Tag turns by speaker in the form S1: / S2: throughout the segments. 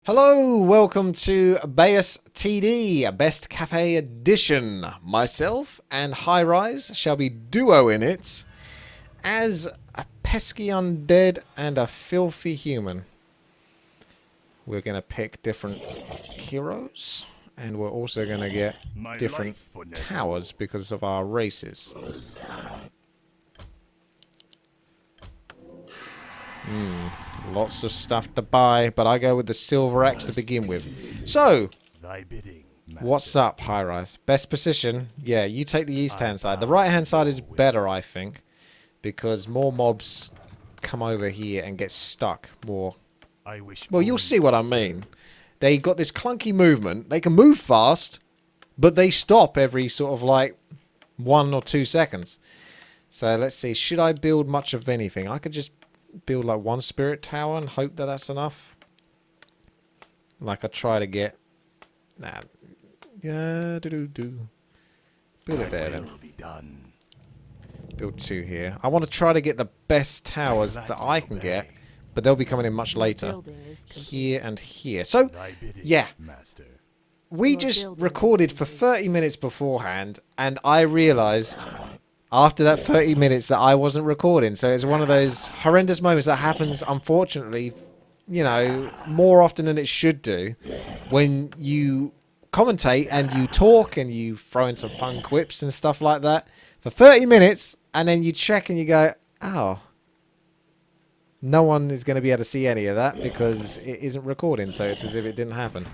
S1: Hello, welcome to Bayus TD, Best Cafe Edition. Myself and High Rise shall be duoing it as a pesky undead and a filthy human. We're going to pick different heroes, and we're also going to get different towers because of our races. Lots of stuff to buy, but I go with the silver axe to begin with. So, what's up, High Rise? Best position? Yeah, you take the east-hand side. The right-hand side is better, I think, because more mobs come over here and get stuck more. Well, you'll see what I mean. They got this clunky movement. They can move fast, but they stop every sort of like 1 or 2 seconds. So let's see. Should I build much of anything? I could just build like one spirit tower and hope that that's enough. Like I try to get. Nah. Yeah. Build it there then. Build 2 here. I want to try to get the best towers that I can get, but they'll be coming in much later. Here and here. So, yeah. We just recorded for 30 minutes beforehand, and I realised after that 30 minutes that I wasn't recording. So it's one of those horrendous moments that happens, unfortunately, you know, more often than it should do, when you commentate and you talk and you throw in some fun quips and stuff like that for 30 minutes, and then you check and you go, oh, no one is going to be able to see any of that because it isn't recording, so it's as if it didn't happen.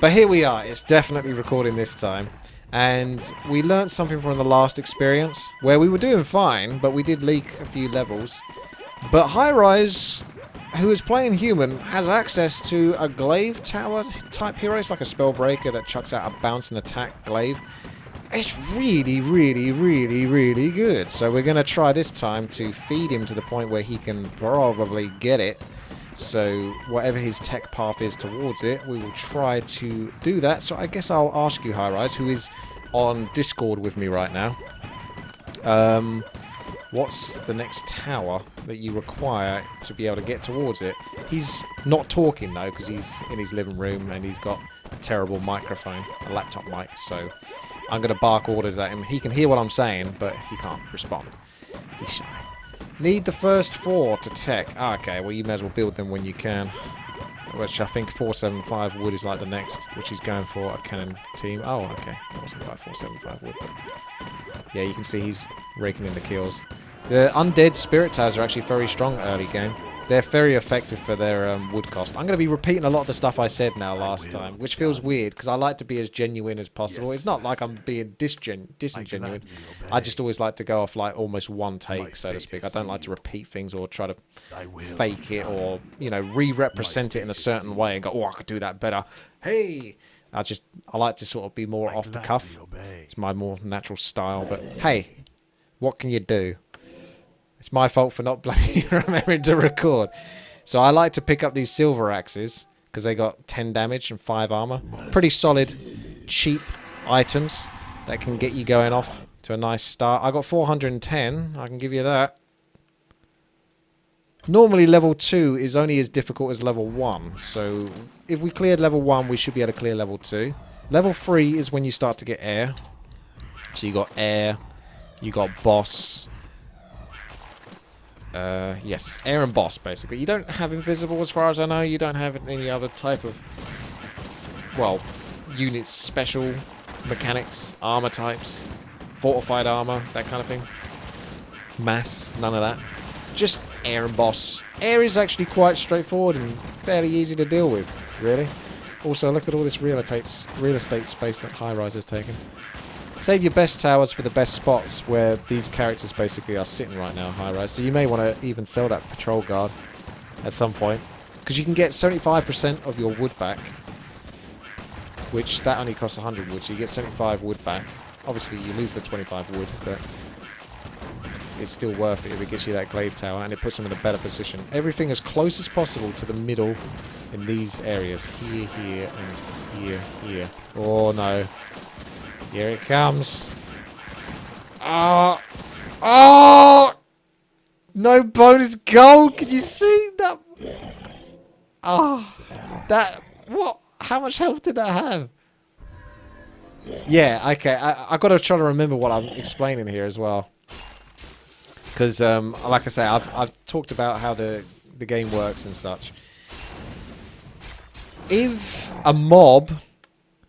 S1: But here we are. It's definitely recording this time. And we learnt something from the last experience, where we were doing fine, but we did leak a few levels. But High Rise, who is playing human, has access to a glaive tower type hero. It's like a spellbreaker that chucks out a bounce and attack glaive. It's really, really, really, really good. So we're going to try this time to feed him to the point where he can probably get it. So whatever his tech path is towards it, we will try to do that. So I guess I'll ask you, High Rise, who is on Discord with me right now. What's the next tower that you require to be able to get towards it? He's not talking though, because he's in his living room and he's got a terrible microphone, a laptop mic. So I'm going to bark orders at him. He can hear what I'm saying, but he can't respond. He's shy. Need the first 4 to tech. Ah, okay, well you may as well build them when you can. Which I think 475 wood is like the next, which he's going for a cannon team. Oh, okay. That wasn't quite 475 wood, but yeah, you can see he's raking in the kills. The undead spirit towers are actually very strong early game. They're very effective for their wood cost. I'm going to be repeating a lot of the stuff I said now last time, which feels weird because I like to be as genuine as possible. It's not like I'm being disingenuine. I just always like to go off like almost one take, so to speak. I don't like to repeat things or try to fake it or, you know, re-represent it in a certain way and go, oh, I could do that better. Hey! I like to sort of be more off the cuff. It's my more natural style, but hey, what can you do? It's my fault for not bloody remembering to record. So I like to pick up these silver axes because they got 10 damage and 5 armor. Pretty solid, cheap items that can get you going off to a nice start. I got 410. I can give you that. Normally level 2 is only as difficult as level 1. So if we cleared level 1, we should be able to clear level 2. Level 3 is when you start to get air. So you got air, you got boss. Yes, air and boss, basically. You don't have invisible, as far as I know. You don't have any other type of, well, units, special mechanics, armor types, fortified armor, that kind of thing. Mass, none of that. Just air and boss. Air is actually quite straightforward and fairly easy to deal with, really. Also, look at all this real estate space that High Rise has taken. Save your best towers for the best spots where these characters basically are sitting right now, High Rise. So you may want to even sell that patrol guard at some point. Because you can get 75% of your wood back. Which, that only costs 100 wood, so you get 75 wood back. Obviously you lose the 25 wood, but it's still worth it if it gets you that glaive tower and it puts them in a better position. Everything as close as possible to the middle in these areas. Here, here, and here, here. Oh no. Here it comes. Oh! Oh! No bonus gold! Can you see that? Oh! That... What? How much health did that have? Yeah, okay. I've got to try to remember what I'm explaining here as well. Because, like I say, I've talked about how the game works and such. If a mob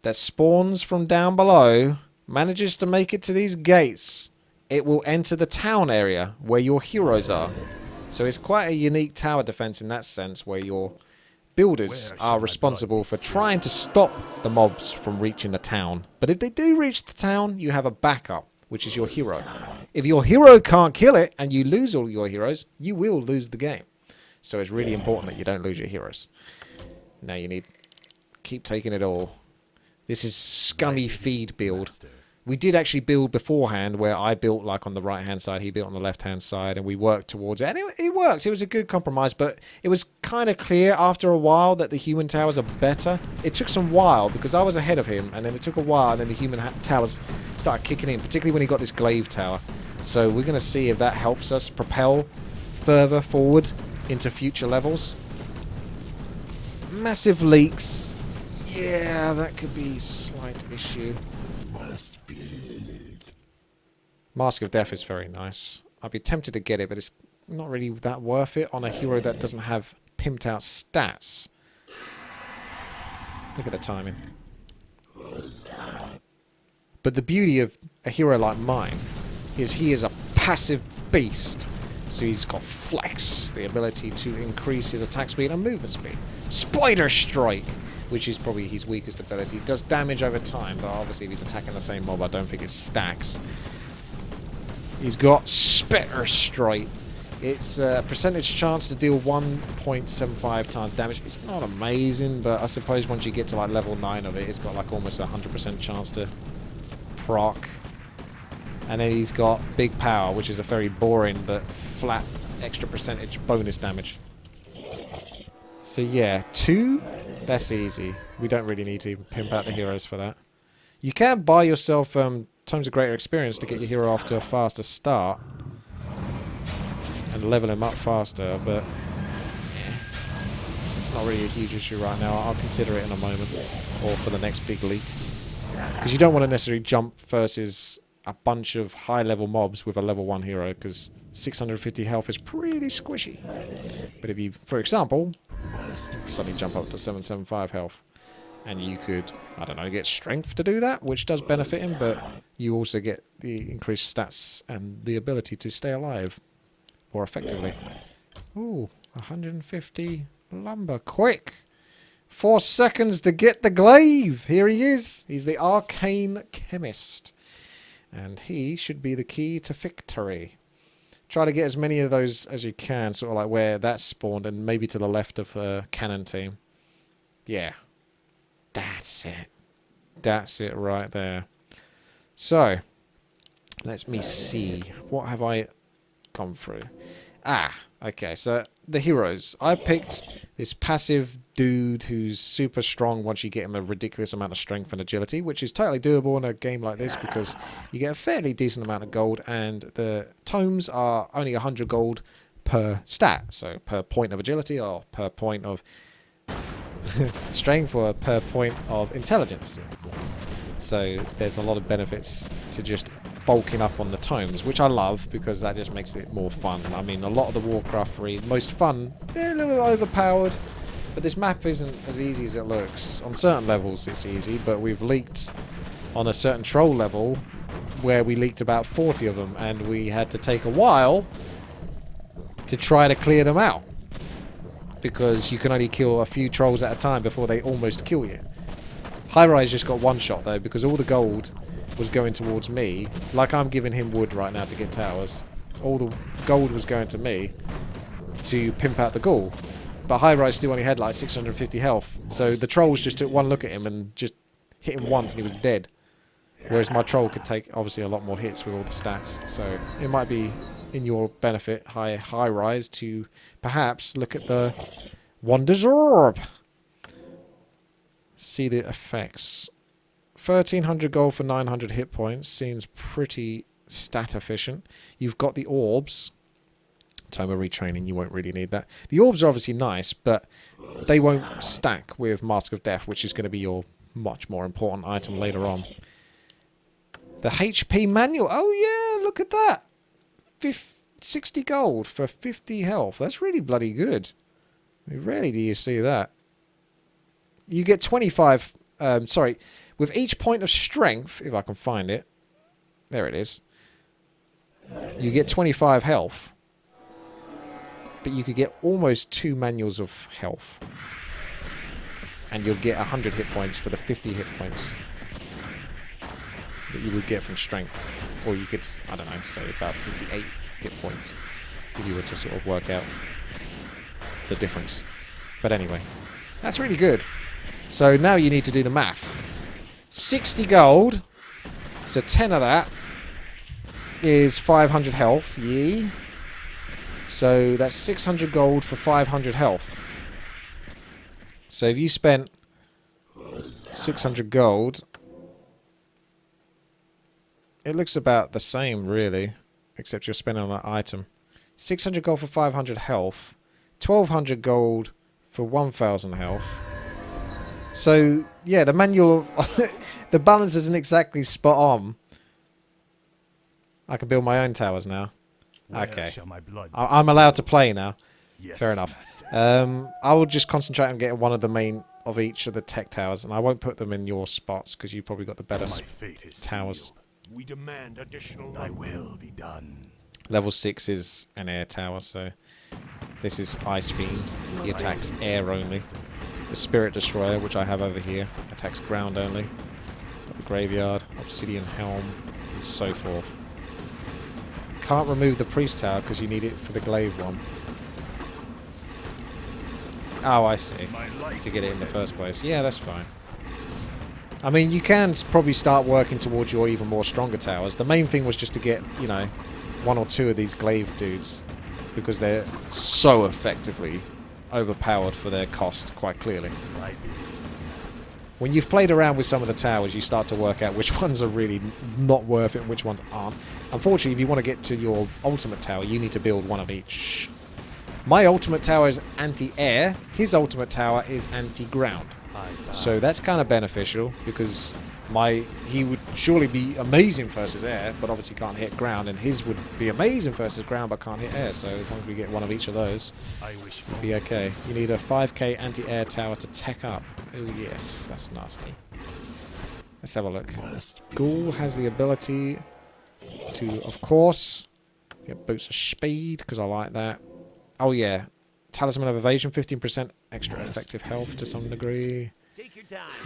S1: that spawns from down below manages to make it to these gates, it will enter the town area where your heroes are. So it's quite a unique tower defense in that sense, where your builders are responsible for trying to stop the mobs from reaching the town. But if they do reach the town, you have a backup, which is your hero. If your hero can't kill it and you lose all your heroes, you will lose the game. So it's really important that you don't lose your heroes. Now you need... Keep taking it all. This is scummy feed build. We did actually build beforehand, where I built like on the right hand side, he built on the left hand side, and we worked towards it. And it worked. It was a good compromise, but it was kind of clear after a while that the human towers are better. It took some while because I was ahead of him, and then it took a while, and then the human towers started kicking in, particularly when he got this glaive tower. So we're going to see if that helps us propel further forward into future levels. Massive leaks. Yeah, that could be a slight issue. Mask of Death is very nice. I'd be tempted to get it, but it's not really that worth it on a hero that doesn't have pimped out stats. Look at the timing. But the beauty of a hero like mine is he is a passive beast. So he's got Flex, the ability to increase his attack speed and movement speed. Spider Strike, which is probably his weakest ability. It does damage over time, but obviously if he's attacking the same mob, I don't think it stacks. He's got Spitter Strike. It's a percentage chance to deal 1.75 times damage. It's not amazing, but I suppose once you get to like level 9 of it, it's got like almost a 100% chance to proc. And then he's got Big Power, which is a very boring but flat extra percentage bonus damage. So yeah, 2, that's easy. We don't really need to pimp out the heroes for that. You can buy yourself Times of Greater Experience to get your hero off to a faster start and level him up faster, but it's not really a huge issue right now. I'll consider it in a moment, or for the next big leak. Because you don't want to necessarily jump versus a bunch of high-level mobs with a level 1 hero, because 650 health is pretty squishy. But if you, for example, suddenly jump up to 775 health, and you could, I don't know, get strength to do that, which does benefit him, but you also get the increased stats and the ability to stay alive more effectively. Ooh, 150 lumber. Quick! 4 seconds to get the glaive! Here he is! He's the Arcane Chemist. And he should be the key to victory. Try to get as many of those as you can, sort of like where that's spawned, and maybe to the left of her cannon team. Yeah. That's it. That's it right there. So, let me see. What have I gone through? Ah, okay. So, the heroes. I picked this passive dude who's super strong once you get him a ridiculous amount of strength and agility, which is totally doable in a game like this because you get a fairly decent amount of gold, and the tomes are only 100 gold per stat. So, per point of agility or per point of strength or per point of intelligence. So there's a lot of benefits to just bulking up on the tomes, which I love because that just makes it more fun. I mean, a lot of the Warcraft 3, most fun, they're a little overpowered, but this map isn't as easy as it looks. On certain levels it's easy, but we've leaked on a certain troll level where we leaked about 40 of them, and we had to take a while to try to clear them out, because you can only kill a few trolls at a time before they almost kill you. High Rise just got one shot though, because all the gold was going towards me. Like I'm giving him wood right now to get towers. All the gold was going to me to pimp out the ghoul. But High Rise still only had like 650 health. So the trolls just took one look at him and just hit him once and he was dead. Whereas my troll could take obviously a lot more hits with all the stats. So it might be in your benefit, High Rise, to perhaps look at the Wonders Orb. See the effects. 1300 gold for 900 hit points seems pretty stat efficient. You've got the orbs, Tome of retraining, you won't really need that. The orbs are obviously nice, but they won't stack with Mask of Death, which is going to be your much more important item later on. The HP manual. Oh yeah, look at that. 60 gold for 50 health. That's really bloody good. Rarely do you see that. You get 25... sorry. With each point of strength, if I can find it. There it is. You get 25 health. But you could get almost 2 manuals of health. And you'll get 100 hit points for the 50 hit points that you would get from strength. Or you could, I don't know, say about 58 hit points if you were to sort of work out the difference. But anyway, that's really good. So now you need to do the math. 60 gold, so 10 of that is 500 health, yee. So that's 600 gold for 500 health. So if you spent 600 gold, it looks about the same really, except you're spending on that item. 600 gold for 500 health, 1200 gold for 1000 health. So yeah, the manual, the balance isn't exactly spot on. I can build my own towers now. Okay, I'm allowed to play now. Yes, fair enough. I will just concentrate on getting one of the main of each of the tech towers, and I won't put them in your spots because you probably got the better towers.
S2: We demand additional. Thy will be done.
S1: Level 6 is an air tower, so this is Ice Fiend. He attacks air only. The Spirit Destroyer, which I have over here, attacks ground only. Got the Graveyard, Obsidian Helm, and so forth. Can't remove the Priest Tower because you need it for the glaive one. Oh, I see. To get it in the first place. Yeah, that's fine. I mean, you can probably start working towards your even more stronger towers. The main thing was just to get, you know, 1 or 2 of these glaive dudes, because they're so effectively overpowered for their cost, quite clearly. When you've played around with some of the towers, you start to work out which ones are really not worth it and which ones aren't. Unfortunately, if you want to get to your ultimate tower, you need to build one of each. My ultimate tower is anti-air. His ultimate tower is anti-ground. So that's kind of beneficial, because he would surely be amazing versus air, but obviously can't hit ground, and his would be amazing versus ground, but can't hit air. So as long as we get one of each of those, we'll be okay. You need a 5k anti-air tower to tech up. Oh yes, that's nasty. Let's have a look. Ghoul has the ability to, of course, get boots of speed, because I like that. Oh yeah, Talisman of Evasion, 15% extra effective health to some degree.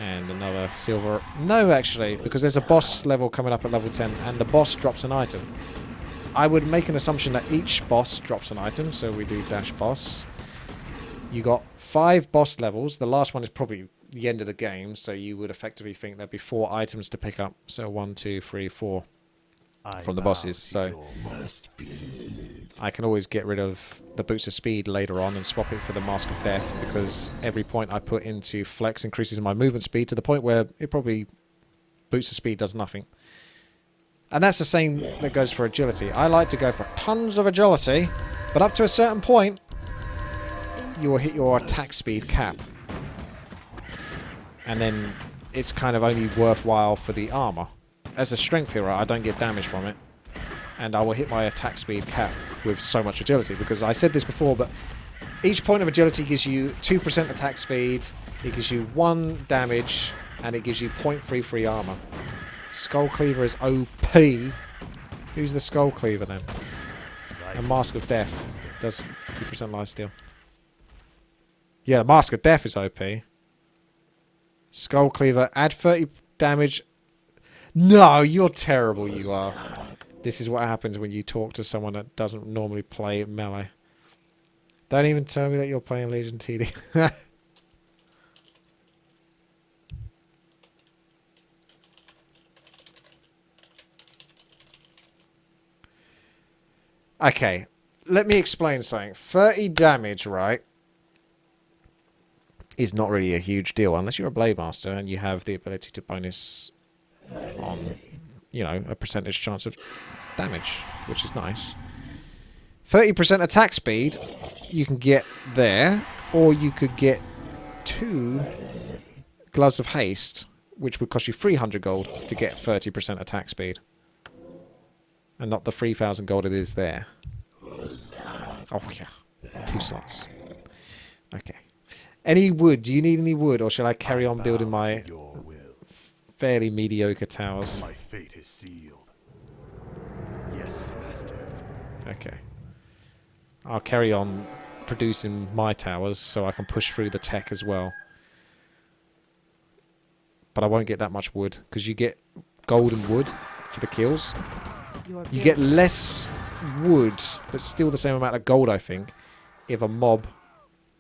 S1: And another silver... No, actually, because there's a boss level coming up at level 10, and the boss drops an item. I would make an assumption that each boss drops an item, so we do dash boss. You got 5 boss levels. The last one is probably the end of the game, so you would effectively think there'd be 4 items to pick up. So 1, 2, 3, 4 from the bosses. So I can always get rid of the boots of speed later on and swap it for the Mask of Death, because every point I put into flex increases my movement speed to the point where it probably boots of speed does nothing. And that's the same that goes for agility. I like to go for tons of agility, but up to a certain point you will hit your attack speed cap, and then it's kind of only worthwhile for the armor. As a strength hero, I don't get damage from it, and I will hit my attack speed cap with so much agility, because I said this before, but each point of agility gives you 2% attack speed, it gives you 1 damage, and it gives you 0.33 armor. Skull Cleaver is OP. Who's the Skull Cleaver then? A Mask of Death does 50% lifesteal. Yeah, Mask of Death is OP. Skull Cleaver, add 30 damage. No, you're terrible, you are. This is what happens when you talk to someone that doesn't normally play melee. Don't even tell me that you're playing Legion TD. Okay, let me explain something. 30 damage, right, is not really a huge deal unless you're a Blade Master and you have the ability to bonus on, you know, a percentage chance of damage, which is nice. 30% attack speed you can get there, or you could get 2 gloves of haste, which would cost you 300 gold to get 30% attack speed. And not the 3,000 gold it is there. Oh, yeah. 2 slots. Okay. Any wood? Do you need any wood, or shall I carry on building my fairly mediocre towers?
S2: My fate is sealed. Yes, master.
S1: Okay. I'll carry on producing my towers so I can push through the tech as well. But I won't get that much wood, because you get golden wood for the kills. You get less wood, but still the same amount of gold, I think, if a mob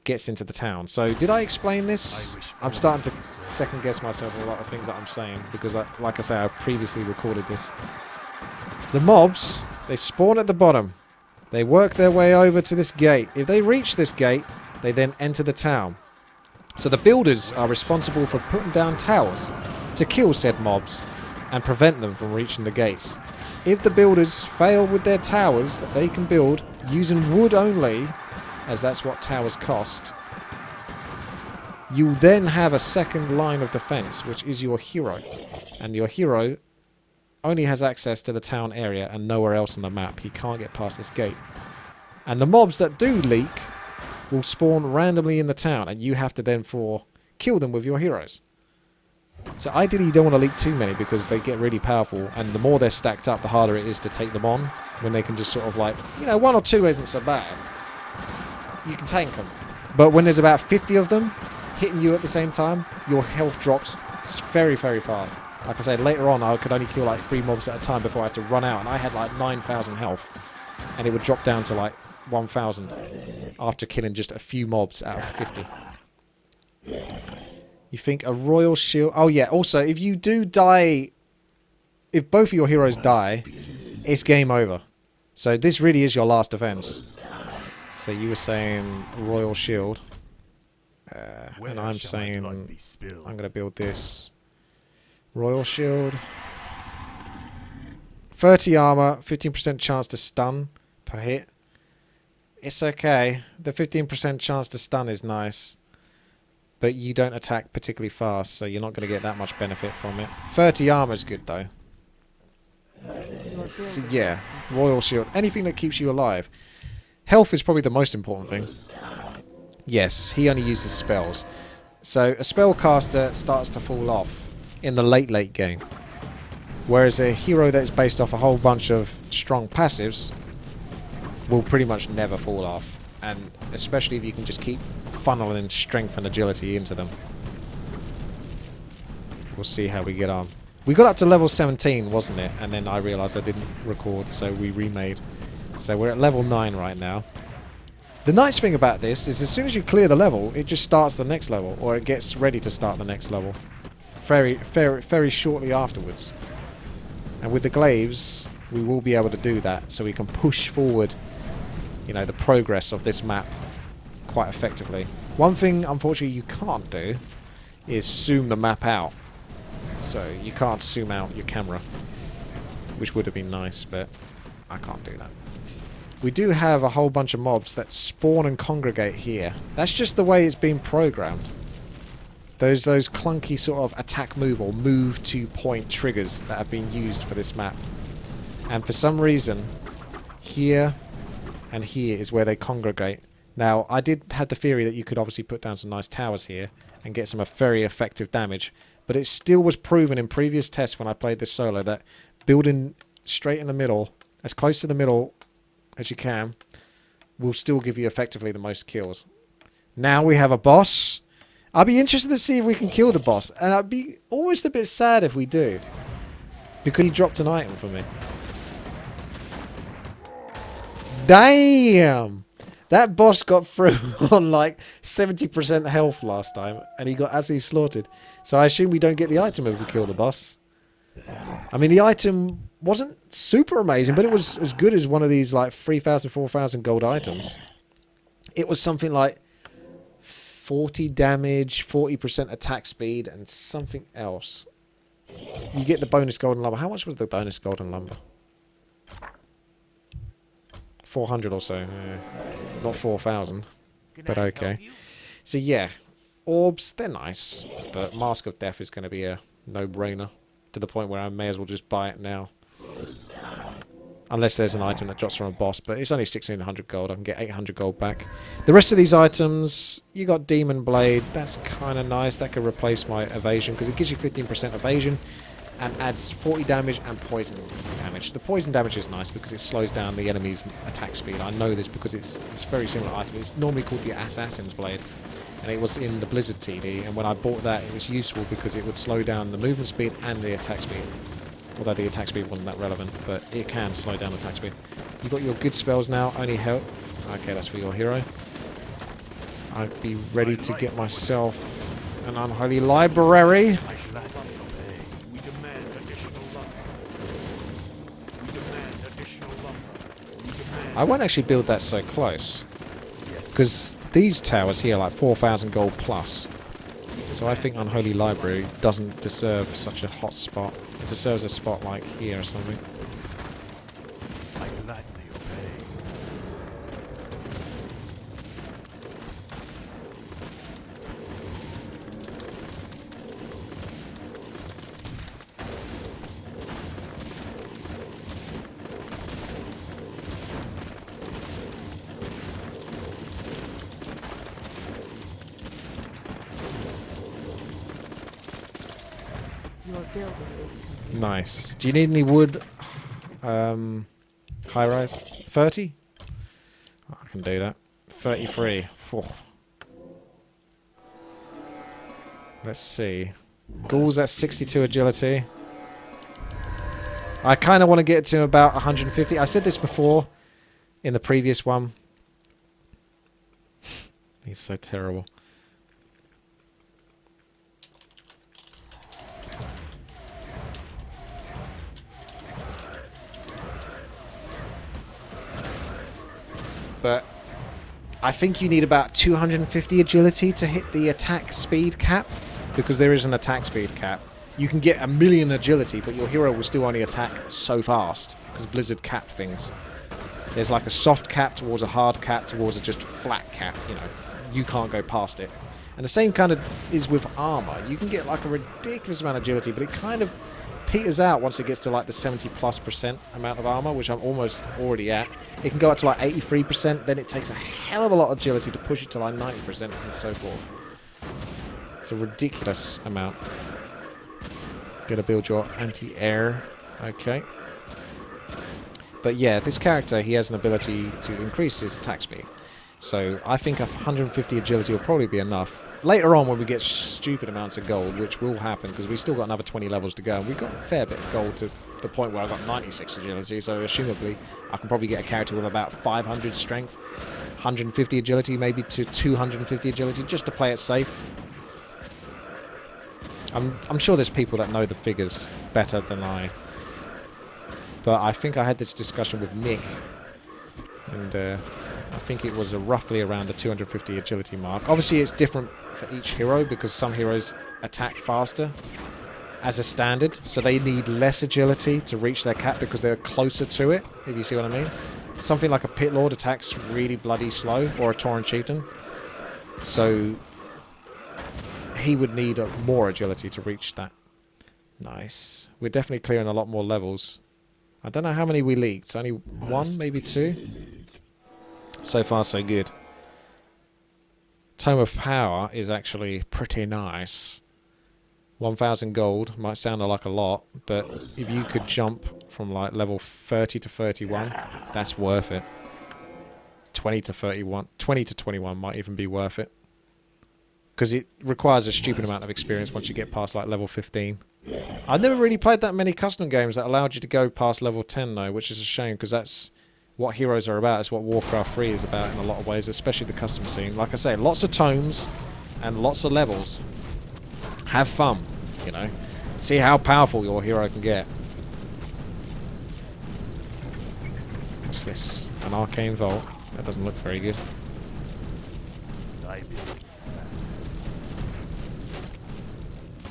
S1: gets into the town. So, did I explain this? I'm starting to second guess myself on a lot of things that I'm saying, because, like I say, I've previously recorded this. The mobs, they spawn at the bottom. They work their way over to this gate. If they reach this gate, they then enter the town. So the builders are responsible for putting down towers to kill said mobs and prevent them from reaching the gates. If the builders fail with their towers that they can build using wood only, as that's what towers cost, you then have a second line of defense, which is your hero. And your hero only has access to the town area and nowhere else on the map. He can't get past this gate. And the mobs that do leak will spawn randomly in the town, and you have to then kill them with your heroes. So ideally you don't want to leak too many, because they get really powerful, and the more they're stacked up, the harder it is to take them on, when they can just sort of like, you know, 1 or 2 isn't so bad. You can tank them. But when there's about 50 of them hitting you at the same time, your health drops very, very fast. Like I said, later on I could only kill like 3 mobs at a time before I had to run out, and I had like 9,000 health. And it would drop down to like 1,000 after killing just a few mobs out of 50. You think a royal shield... Oh yeah, also, if you do die... If both of your heroes die, it's game over. So this really is your last defense. So you were saying royal shield. And I'm saying... I'm going to build this. Royal shield. 30 armor, 15% chance to stun per hit. It's okay. The 15% chance to stun is nice. But you don't attack particularly fast, so you're not going to get that much benefit from it. 30 armor is good, though. So, yeah, royal shield. Anything that keeps you alive. Health is probably the most important thing. Yes, he only uses spells. So a spellcaster starts to fall off in the late game. Whereas a hero that is based off a whole bunch of strong passives will pretty much never fall off. And especially if you can just keep funneling strength and agility into them. We'll see how we get on. We got up to level 17, wasn't it? And then I realised I didn't record, so we remade. So we're at level 9 right now. The nice thing about this is as soon as you clear the level, it just starts the next level, or it gets ready to start the next level. Very shortly afterwards. And with the glaives, we will be able to do that, so we can push forward, you know, the progress of this map quite effectively. One thing, unfortunately, you can't do is zoom the map out. So you can't zoom out your camera, which would have been nice, but I can't do that. We do have a whole bunch of mobs that spawn and congregate here. That's just the way it's been programmed. Those clunky sort of attack move or move to point triggers that have been used for this map. And for some reason, here and here is where they congregate. Now, I did have the theory that you could obviously put down some nice towers here and get some very effective damage. But it still was proven in previous tests when I played this solo that building straight in the middle, as close to the middle as you can, will still give you effectively the most kills. Now we have a boss. I'll be interested to see if we can kill the boss. And I'd be almost a bit sad if we do. Because he dropped an item for me. Damn! That boss got through on like 70% health last time. And he got absolutely slaughtered. So I assume we don't get the item if we kill the boss. I mean, the item wasn't super amazing, but it was as good as one of these like 3,000, 4,000 gold items. It was something like 40 damage, 40% attack speed, and something else. You get the bonus golden lumber. How much was the bonus golden lumber? 400 or so. Not 4,000, but okay. So yeah, orbs, they're nice, but Mask of Death is going to be a no-brainer to the point where I may as well just buy it now. Unless there's an item that drops from a boss, but it's only 1,600 gold. I can get 800 gold back. The rest of these items, you got Demon Blade. That's kind of nice. That could replace my evasion because it gives you 15% evasion and adds 40 damage and poison damage. The poison damage is nice because it slows down the enemy's attack speed. I know this because it's a very similar item. It's normally called the Assassin's Blade, and it was in the Blizzard TD. And when I bought that, it was useful because it would slow down the movement speed and the attack speed. Although the attack speed wasn't that relevant, but it can slow down attack speed. You've got your good spells now, only help. Okay, that's for your hero. I'd be ready to get myself an unholy library. I won't actually build that so close, because these towers here are like 4,000 gold plus. So I think Unholy Library doesn't deserve such a hot spot. It deserves a spot like here or something.
S2: I gladly obey.
S3: Your building is complete.
S1: Nice. Do you need any wood? High rise? 30? I can do that. 33. Phew. Let's see. Ghouls at 62 agility. I kind of want to get to about 150. I said this before in the previous one. He's so terrible. But I think you need about 250 agility to hit the attack speed cap, because there is an attack speed cap. You can get 1,000,000 agility, but your hero will still only attack so fast, because Blizzard cap things. There's like a soft cap towards a hard cap towards a just flat cap, you know. You can't go past it. And the same kind of is with armor. You can get like a ridiculous amount of agility, but it kind of peters out once it gets to like the 70+% amount of armor, which I'm almost already at. It can go up to like 83%, then it takes a hell of a lot of agility to push it to like 90% and so forth. It's a ridiculous amount. Gotta build your anti-air. Okay. But yeah, this character, he has an ability to increase his attack speed. So I think 150 agility will probably be enough. Later on, when we get stupid amounts of gold, which will happen, because we've still got another 20 levels to go, and we've got a fair bit of gold to the point where I've got 96 agility, so assumably I can probably get a character with about 500 strength, 150 agility, maybe to 250 agility, just to play it safe. I'm sure there's people that know the figures better than I. But I think I had this discussion with Nick, and I think it was roughly around the 250 agility mark. Obviously it's different for each hero, because some heroes attack faster as a standard, so they need less agility to reach their cap because they're closer to it, if you see what I mean. Something like a Pit Lord attacks really bloody slow, or a Tauren Chieftain. So he would need more agility to reach that. Nice. We're definitely clearing a lot more levels. I don't know how many we leaked. Only one, maybe two? So far, so good. Tome of Power is actually pretty nice. 1,000 gold might sound like a lot, but if you could jump from like level 30 to 31, that's worth it. 20 to 31, 20 to 21 might even be worth it. Because it requires a stupid amount of experience once you get past like level 15. I've never really played that many custom games that allowed you to go past level 10 though, which is a shame, because that's what Heroes are about. It's what Warcraft 3 is about in a lot of ways, especially the custom scene. Like I say, lots of tomes and lots of levels. Have fun, you know. See how powerful your hero can get. What's this? An arcane vault. That doesn't look very good.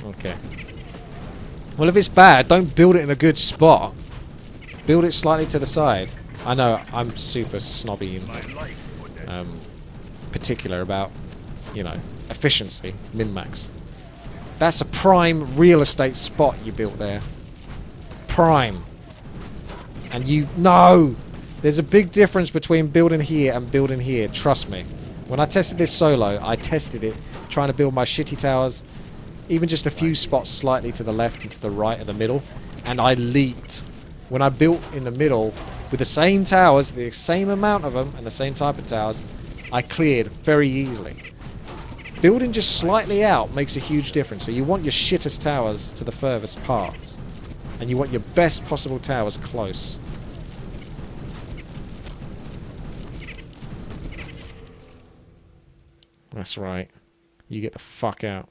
S1: Okay. Well, if it's bad, don't build it in a good spot. Build it slightly to the side. I know I'm super snobby
S2: My life for this.
S1: and particular about, you know, efficiency, min-max. That's a prime real estate spot you built there. Prime. And you... No! There's a big difference between building here and building here, trust me. When I tested this solo, I tested it trying to build my shitty towers, even just a few spots slightly to the left and to the right and the middle, and I leaped. When I built in the middle with the same towers, the same amount of them, and the same type of towers, I cleared very easily. Building just slightly out makes a huge difference. So you want your shittest towers to the furthest parts, and you want your best possible towers close. That's right. You get the fuck out.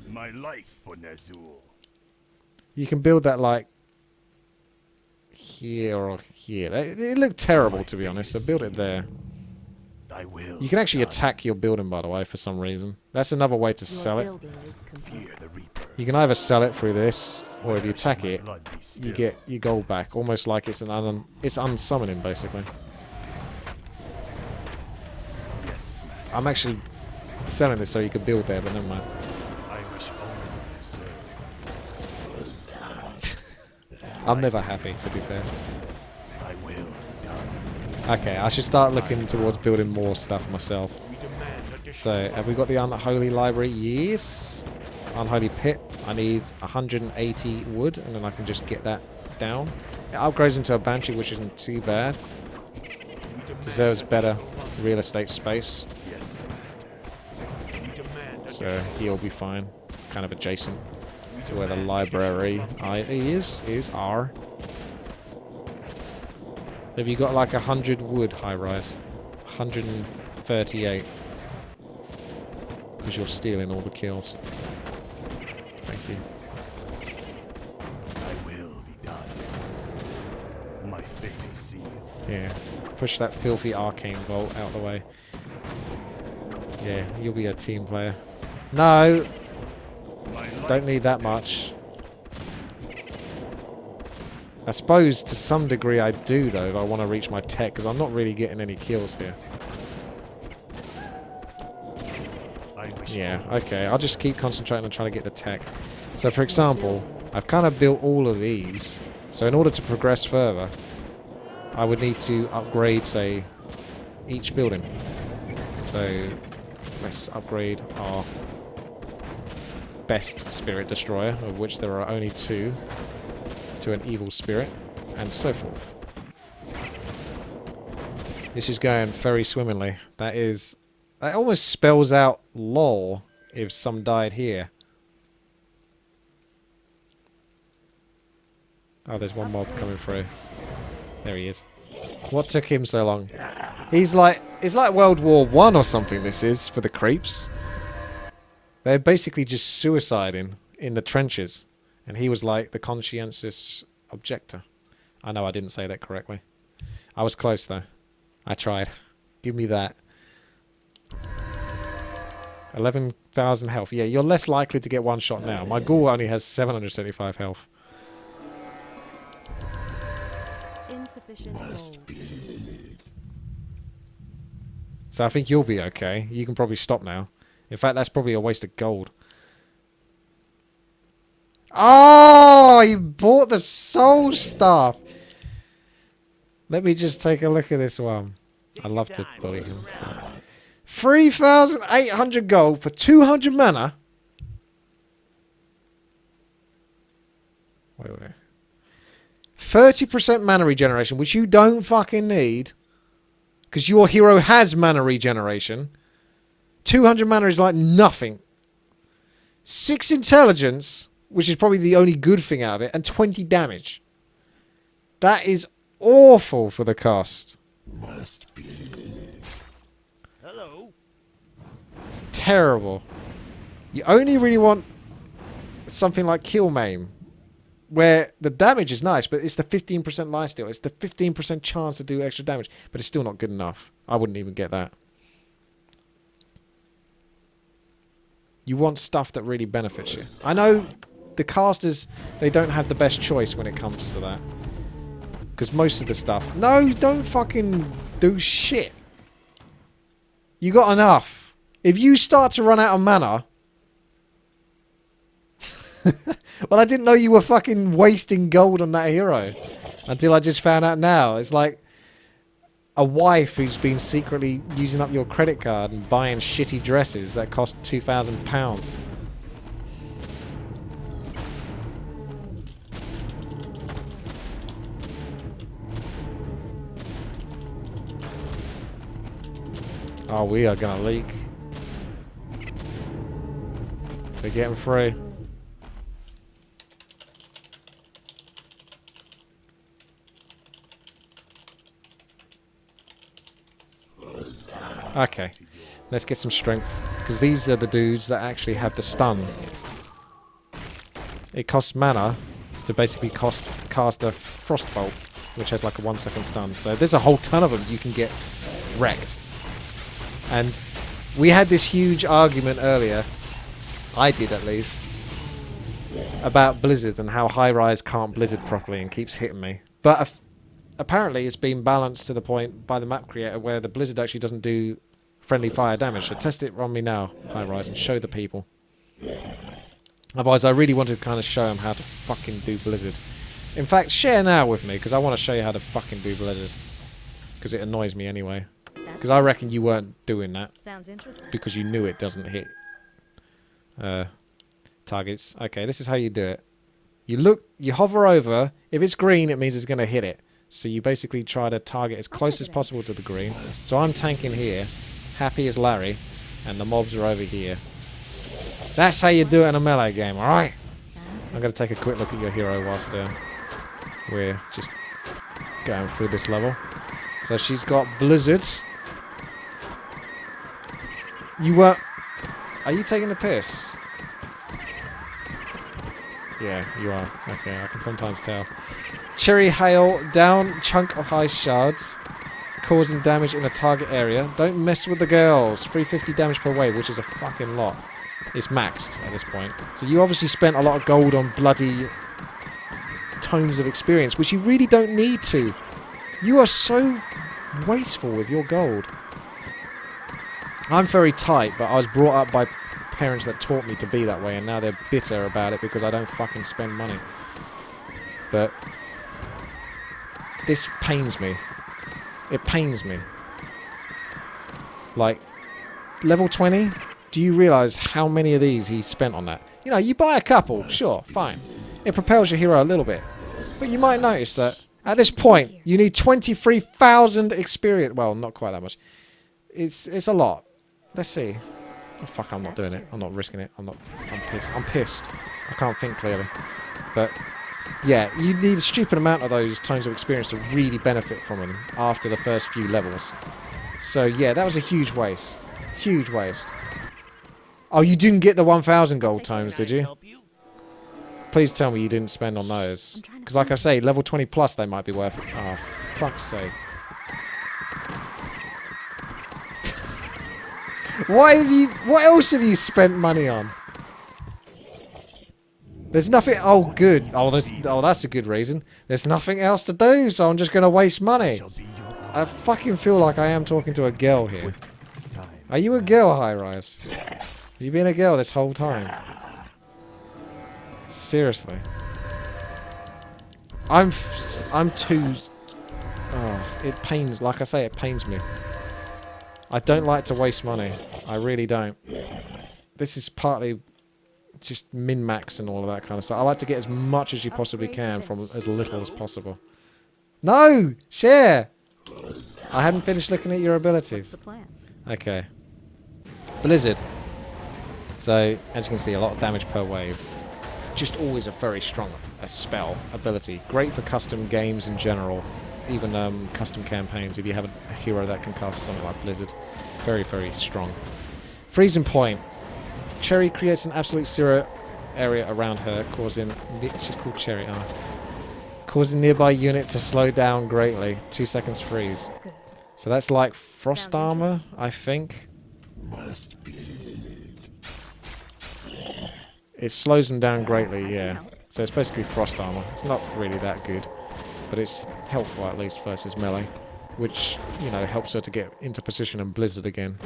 S2: My life for Nazul.
S1: You can build that like here or here. It looked terrible, to be honest, so build it there.
S2: Thy will.
S1: You can actually
S2: be done.
S1: attack your building, by the way, for some reason. That's another way to
S3: Your
S1: sell it.
S3: building is complete.
S2: Hear the Reaper.
S1: You can either sell it through this, or if you attack it,
S2: Blood be
S1: you
S2: spilled.
S1: get your gold back. Almost like it's it's unsummoning, basically.
S2: Yes, master.
S1: I'm actually selling this so you could build there, but never mind.
S2: I wish only to serve.
S1: I'm never happy, to be fair.
S2: Thy will be done.
S1: Okay, I should start looking towards building more stuff myself.
S2: We demand additional.
S1: So, have we got the Unholy Library? Yes. Unholy Pit. I need 180 wood, and then I can just get that down. It upgrades into a Banshee, which isn't too bad.
S2: We demand
S1: Deserves better
S2: additional
S1: real estate space.
S2: lumber. Yes, master. We demand
S1: So,
S2: additional
S1: he'll be fine. Kind of adjacent
S2: We
S1: to where the
S2: demand
S1: library
S2: additional lumber.
S1: is R. Have you got like 100 wood high rise? 138. Because you're stealing all the kills. Thank you.
S2: Thy will be done. My fate is sealed.
S1: Yeah. Push that filthy arcane bolt out of the way. Yeah, you'll be a team player. No!
S2: My life
S1: Don't need that much. I suppose to some degree I do, though, if I want to reach my tech, because I'm not really getting any kills here.
S2: I wish
S1: Yeah,
S2: only
S1: okay. I'll just keep concentrating on trying to get the tech. So, for example, I've kind of built all of these. So, in order to progress further, I would need to upgrade, say, each building. So, let's upgrade our best Spirit Destroyer, of which there are only 2, to an Evil Spirit, and so forth. This is going very swimmingly. That almost spells out lol if some died here. Oh, there's one mob coming through. There he is. What took him so long? It's like World War I or something this is, for the creeps. They're basically just suiciding in the trenches. And he was like the conscientious objector. I know I didn't say that correctly. I was close though. I tried. Give me that. 11,000 health. Yeah, you're less likely to get one shot now. My ghoul only has 775 health.
S3: Insufficient gold.
S1: So I think you'll be okay. You can probably stop now. In fact, that's probably a waste of gold. Oh, he bought the soul stuff. Let me just take a look at this one. I love to bully him. 3,800 gold for 200 mana. Wait. 30% mana regeneration, which you don't fucking need. Because your hero has mana regeneration. 200 mana is like nothing. 6 intelligence, which is probably the only good thing out of it, and 20 damage. That is awful for the cost.
S2: Hello.
S1: It's terrible. You only really want something like Kill Maim, where the damage is nice, but it's the 15% lifesteal. It's the 15% chance to do extra damage, but it's still not good enough. I wouldn't even get that. You want stuff that really benefits you. I know the casters, they don't have the best choice when it comes to that. Because most of the stuff... No, don't fucking do shit. You got enough. If you start to run out of mana... Well, I didn't know you were fucking wasting gold on that hero. Until I just found out now. It's like a wife who's been secretly using up your credit card and buying shitty dresses that cost £2,000. Oh, we are gonna leak. We're getting free. Okay, let's get some strength, because these are the dudes that actually have the stun. It costs mana to basically cast a frostbolt, which has like a 1 second stun. So there's a whole ton of them you can get wrecked. And we had this huge argument earlier, I did at least, about Blizzard and how High-Rise can't Blizzard properly and keeps hitting me. But apparently it's been balanced to the point by the map creator where the Blizzard actually doesn't do friendly fire damage. So test it on me now, High-Rise, and show the people. Otherwise, I really want to kind of show them how to fucking do Blizzard. In fact, share now with me, because I want to show you how to fucking do Blizzard. Because it annoys me anyway. Because I reckon you weren't doing that.
S3: Sounds interesting.
S1: Because you knew it doesn't hit targets. Okay, this is how you do it. You look, you hover over. If it's green, it means it's going to hit it. So you basically try to target as close as possible to the green. So I'm tanking here, happy as Larry, and the mobs are over here. That's how you do it in a melee game, alright? I'm going to take a quick look at your hero whilst we're just going through this level. So she's got Blizzard. You were... Are you taking the piss? Yeah, you are. Okay, I can sometimes tell. Cherry Hail, down chunk of ice shards, causing damage in a target area. Don't mess with the girls. 350 damage per wave, which is a fucking lot. It's maxed at this point. So you obviously spent a lot of gold on bloody tomes of experience, which you really don't need to. You are so wasteful with your gold. I'm very tight, but I was brought up by parents that taught me to be that way, and now they're bitter about it because I don't fucking spend money. But this pains me. It pains me. Like, level 20, do you realise how many of these he spent on that? You know, you buy a couple, sure, fine. It propels your hero a little bit. But you might notice that at this point, you need 23,000 experience. Well, not quite that much. It's a lot. Let's see. Oh, fuck, I'm not doing it. I'm not risking it. I'm pissed. I'm pissed. I can't think clearly. But, yeah, you need a stupid amount of those tomes of experience to really benefit from them after the first few levels. So, yeah, that was a huge waste. Huge waste. Oh, you didn't get the 1,000 gold tomes, did you? Please tell me you didn't spend on those. Because, like I say, level 20 plus, they might be worth it. Oh, fuck's sake. What else have you spent money on? There's nothing. Oh, good. Oh, that's a good reason. There's nothing else to do, so I'm just going to waste money. I fucking feel like I am talking to a girl here. Are you a girl, High-Rise? Have you been a girl this whole time? Seriously. I'm too... Oh, it pains. Like I say, it pains me. I don't like to waste money. I really don't. This is partly just min-max and all of that kind of stuff. I like to get as much as you possibly can from as little as possible. No! Share! I hadn't finished looking at your abilities.
S3: What's the plan?
S1: Okay. Blizzard. So, as you can see, a lot of damage per wave. Just always a very strong spell ability. Great for custom games in general. Even custom campaigns, if you have a hero that can cast something like Blizzard. Very, very strong. Freezing Point. Cherry creates an absolute zero area around her, causing... She's called Cherry, causing nearby unit to slow down greatly. 2 seconds freeze.
S3: Good.
S1: So that's like Frost Armor, I think. It slows them down greatly, yeah. So it's basically frost armor. It's not really that good, but it's helpful at least versus melee, which, you know, helps her to get into position and blizzard again.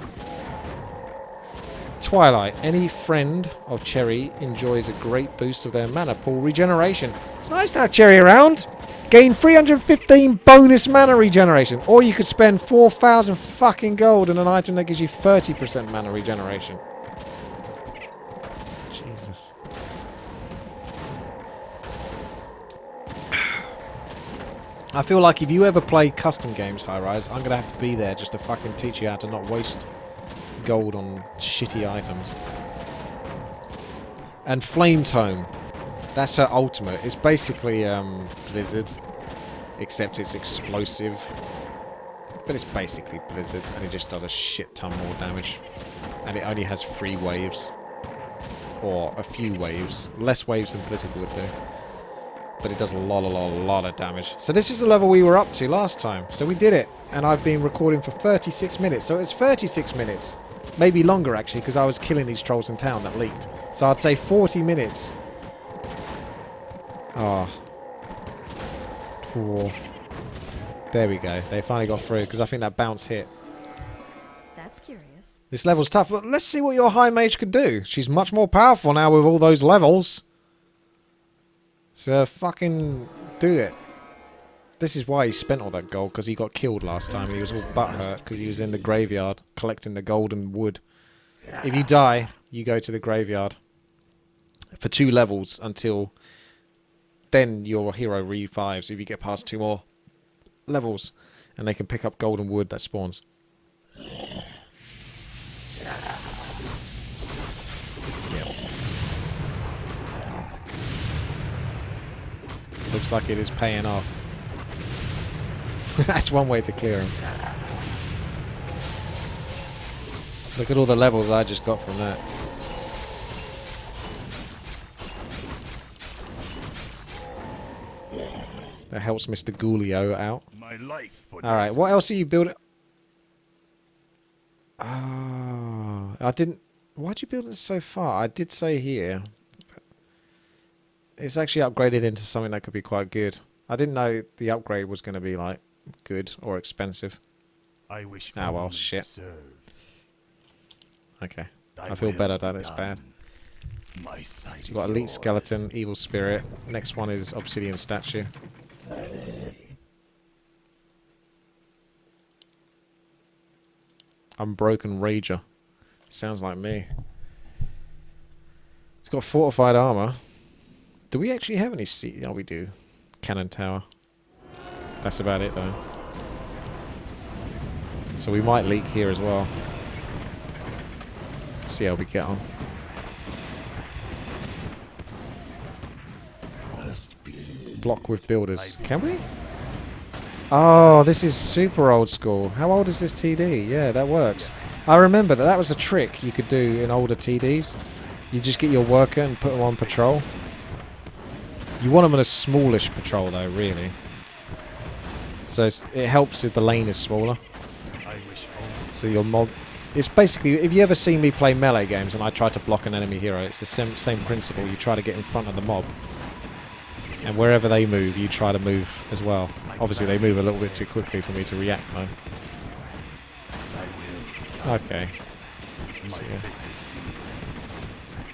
S1: Twilight. Any friend of Cherry enjoys a great boost of their mana pool regeneration. It's nice to have Cherry around. Gain 315 bonus mana regeneration. Or you could spend 4,000 fucking gold on an item that gives you 30% mana regeneration. Jesus. I feel like if you ever play custom games, High Rise, I'm going to have to be there just to fucking teach you how to not waste gold on shitty items. And Flame Tome. That's her ultimate. It's basically Blizzard, except it's explosive. But it's basically Blizzard, and it just does a shit ton more damage. And it only has 3 waves. Or a few waves. Less waves than Blizzard would do. But it does a lot of damage. So this is the level we were up to last time. So we did it. And I've been recording for 36 minutes. So it's 36 minutes. Maybe longer, actually, because I was killing these trolls in town that leaked. So I'd say 40 minutes. Ah. Oh. There we go. They finally got through, because I think that bounce hit.
S3: That's curious.
S1: This level's tough, but let's see what your High Mage could do. She's much more powerful now with all those levels. So fucking do it. This is why he spent all that gold, because he got killed last time. He was all butthurt because he was in the graveyard collecting the golden wood. If you die, you go to the graveyard for 2 levels until then your hero revives if you get past 2 more levels, and they can pick up golden wood that spawns. Looks like it is paying off. That's one way to clear him. Look at all the levels I just got from that. That helps Mr. Ghoulio out. Alright, what else are you building? Oh, I didn't... Why'd you build it so far? I did say here. It's actually upgraded into something that could be quite good. I didn't know the upgrade was going to be, like, good or expensive.
S2: I wish
S1: ah, well, shit. Okay. I feel better that it's bad. So you've got Elite Skeleton, Evil Spirit. Next one is Obsidian Statue. Unbroken Rager. Sounds like me. It's got fortified armor. Do we actually have any seat? Oh, we do. Cannon tower. That's about it, though. So we might leak here as well. See how we get on. Block with builders. Can we? Oh, this is super old school. How old is this TD? Yeah, that works. I remember that was a trick you could do in older TDs. You just get your worker and put them on patrol. You want them in a smallish patrol, though, really. So it helps if the lane is smaller. So your mob... It's basically, if you ever see me play melee games and I try to block an enemy hero, it's the same principle. You try to get in front of the mob. And wherever they move, you try to move as well. Obviously, they move a little bit too quickly for me to react, though. Okay. So, yeah.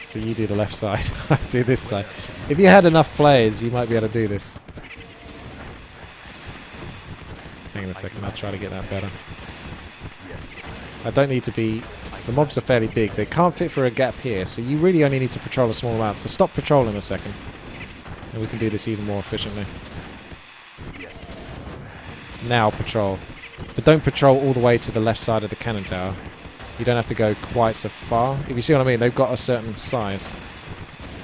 S1: So you do the left side, I do this side. If you had enough players, you might be able to do this. Hang on a second, I'll try to get that better. I don't need to be... The mobs are fairly big. They can't fit for a gap here, so you really only need to patrol a small amount. So stop patrolling a second. And we can do this even more efficiently. Now patrol. But don't patrol all the way to the left side of the cannon tower. You don't have to go quite so far. If you see what I mean, they've got a certain size.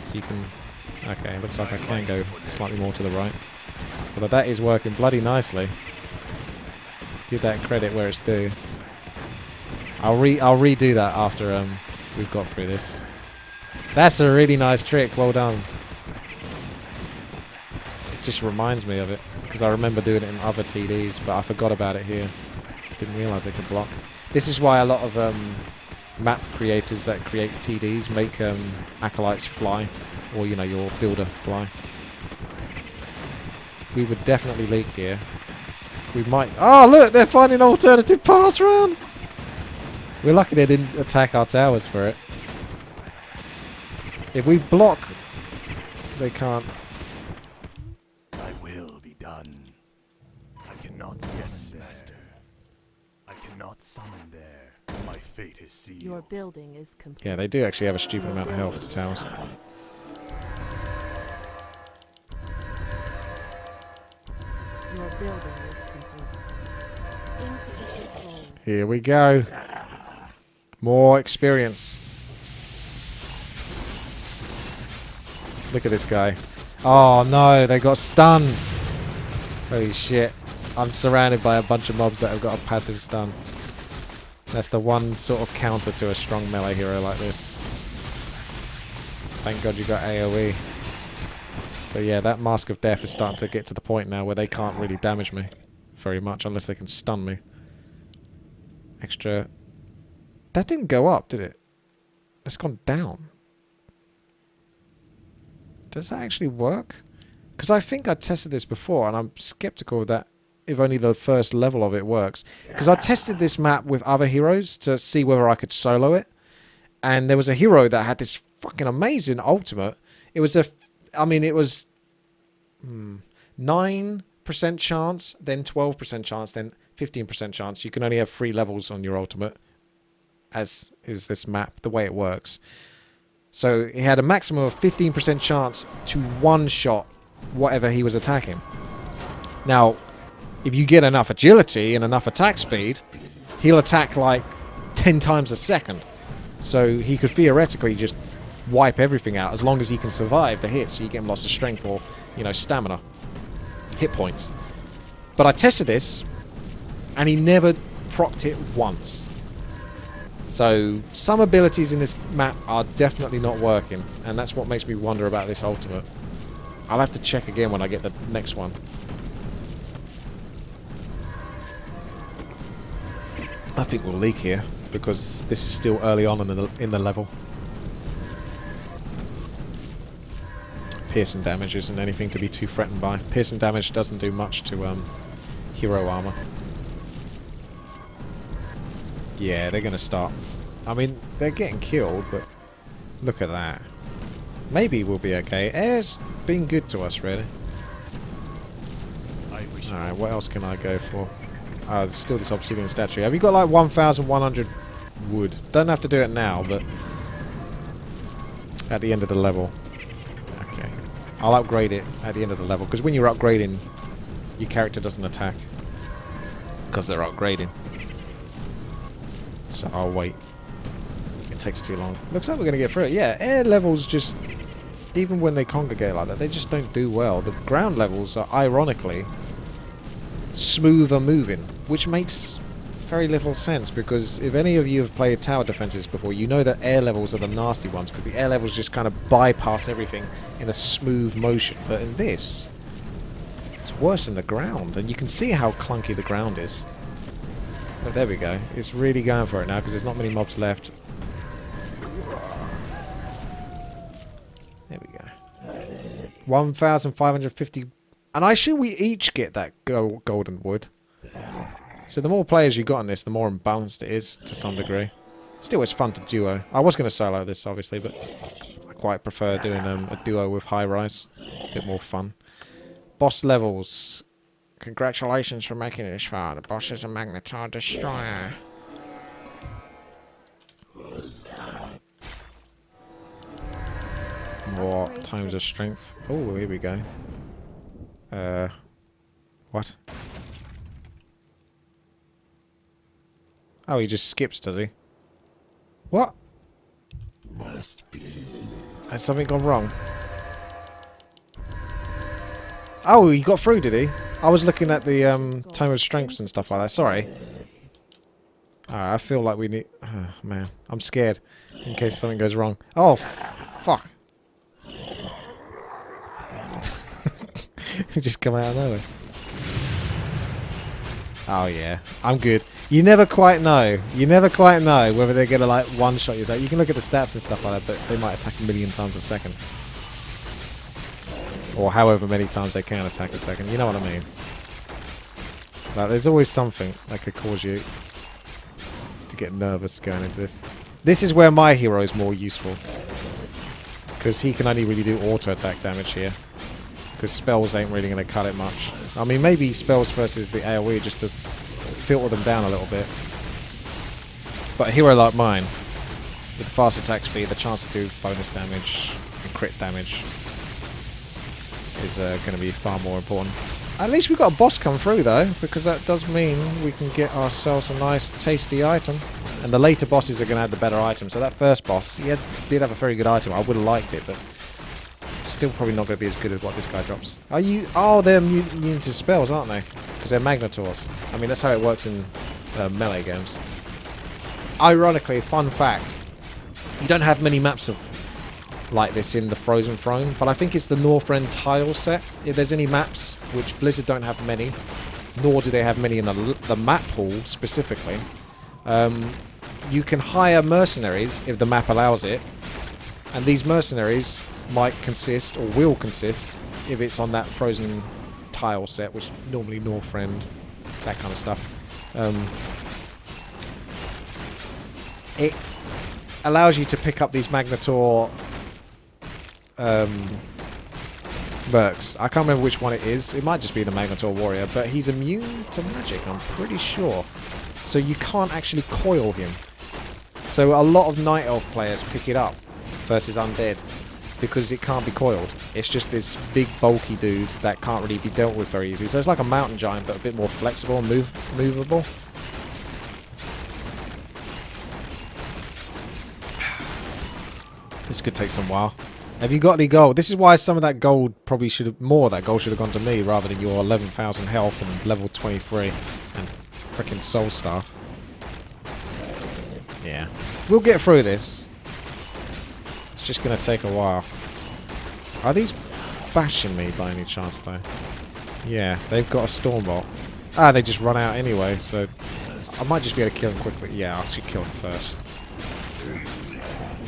S1: So you can... Okay, looks like I can go slightly more to the right. Although that is working bloody nicely. Give that credit where it's due. I'll redo that after we've got through this. That's a really nice trick. Well done. It just reminds me of it because I remember doing it in other TDs, but I forgot about it here. Didn't realise they could block. This is why a lot of map creators that create TDs make acolytes fly, or you know, your builder fly. We would definitely leak here. We might. Oh look, they're finding an alternative pass around. We're lucky they didn't attack our towers for it. If we block, they can't.
S2: Thy will be done. I cannot summon master. I cannot summon there. My fate is sealed.
S3: Your building is complete.
S1: Yeah, they do actually have a stupid amount of health, the towers.
S3: Your building is complete. Insufficient gold.
S1: Here we go. More experience. Look at this guy. Oh no, they got stunned. Holy shit. I'm surrounded by a bunch of mobs that have got a passive stun. That's the one sort of counter to a strong melee hero like this. Thank God you got AoE. But yeah, that Mask of Death is starting to get to the point now where they can't really damage me very much unless they can stun me. Extra... That didn't go up, did it? It's gone down. Does that actually work? Because I think I tested this before and I'm skeptical that if only the first level of it works. Because I tested this map with other heroes to see whether I could solo it. And there was a hero that had this fucking amazing ultimate. It was a... I mean, it was 9% chance, then 12% chance, then 15% chance. You can only have 3 levels on your ultimate, as is this map, the way it works. So it had a maximum of 15% chance to one-shot whatever he was attacking. Now, if you get enough agility and enough attack speed, he'll attack like 10 times a second. So he could theoretically just wipe everything out as long as he can survive the hits. So you get him lots of strength or, you know, stamina, hit points. But I tested this and he never procced it once. So some abilities in this map are definitely not working, and that's what makes me wonder about this ultimate. I'll have to check again when I get the next one. I think we'll leak here because this is still early on in the level. Piercing damage isn't anything to be too threatened by. Piercing damage doesn't do much to hero armor. Yeah, they're going to start. I mean, they're getting killed, but look at that. Maybe we'll be okay. Air's been good to us, really. Alright, what else can I go for? There's still this obsidian statue. Have you got like 1,100 wood? Don't have to do it now, but at the end of the level. Okay. I'll upgrade it at the end of the level, because when you're upgrading, your character doesn't attack. Because they're upgrading. So I'll wait. It takes too long. Looks like we're going to get through it. Yeah, air levels just... Even when they congregate like that, they just don't do well. The ground levels are, ironically, smoother moving. Which makes very little sense, because if any of you have played tower defenses before, you know that air levels are the nasty ones, because the air levels just kind of bypass everything in a smooth motion. But in this, it's worse than the ground. And you can see how clunky the ground is. But there we go. It's really going for it now because there's not many mobs left. There we go. 1,550. And I assume we each get that golden wood. So the more players you got on this, the more unbalanced it is to some degree. Still, it's fun to duo. I was going to solo this, obviously, but I quite prefer doing a duo with High Rise. A bit more fun. Boss levels. Congratulations for making it this far. The boss is a Magnetar Destroyer. More times of strength. Oh, here we go. What? Oh, he just skips, does he? What? Has something gone wrong? Oh, he got through, did he? I was looking at the Tome of Strengths and stuff like that. Sorry. Alright, I feel like we need... Oh, man, I'm scared in case something goes wrong. Oh, fuck. He just come out of nowhere. Oh yeah, I'm good. You never quite know. You never quite know whether they're gonna like one-shot you. You can look at the stats and stuff like that, but they might attack a million times a second, or however many times they can attack a second. You know what I mean? Like, there's always something that could cause you to get nervous going into this. This is where my hero is more useful, because he can only really do auto-attack damage here. Because spells ain't really going to cut it much. I mean, maybe spells versus the AoE just to filter them down a little bit. But a hero like mine, with fast attack speed, the chance to do bonus damage and crit damage is going to be far more important. At least we got a boss come through though, because that does mean we can get ourselves a nice tasty item. And the later bosses are going to have the better item. So that first boss, he did have a very good item. I would have liked it, but still probably not going to be as good as what this guy drops. Are you? Oh, they're immune to spells, aren't they? Because they're Magnators. I mean, that's how it works in melee games. Ironically, fun fact, you don't have many maps of like this in the Frozen Throne, but I think it's the Northrend tile set. If there's any maps, which Blizzard don't have many, nor do they have many in the map pool specifically, you can hire mercenaries if the map allows it, and these mercenaries might consist, or will consist, if it's on that Frozen tile set, which normally Northrend, that kind of stuff. It allows you to pick up these Magnator mercs. I can't remember which one it is. It might just be the Magnator warrior, but he's immune to magic, I'm pretty sure. So you can't actually coil him. So a lot of Night Elf players pick it up versus Undead, because it can't be coiled. It's just this big bulky dude that can't really be dealt with very easily. So it's like a mountain giant, but a bit more flexible and movable. This could take some while. Have you got any gold? This is why some of that gold probably should have... More of that gold should have gone to me rather than your 11,000 health and level 23 and freaking soul staff. Yeah. We'll get through this. It's just going to take a while. Are these bashing me by any chance though? Yeah, they've got a Stormbolt. Ah, they just run out anyway, so... I might just be able to kill them quickly. Yeah, I should kill them first.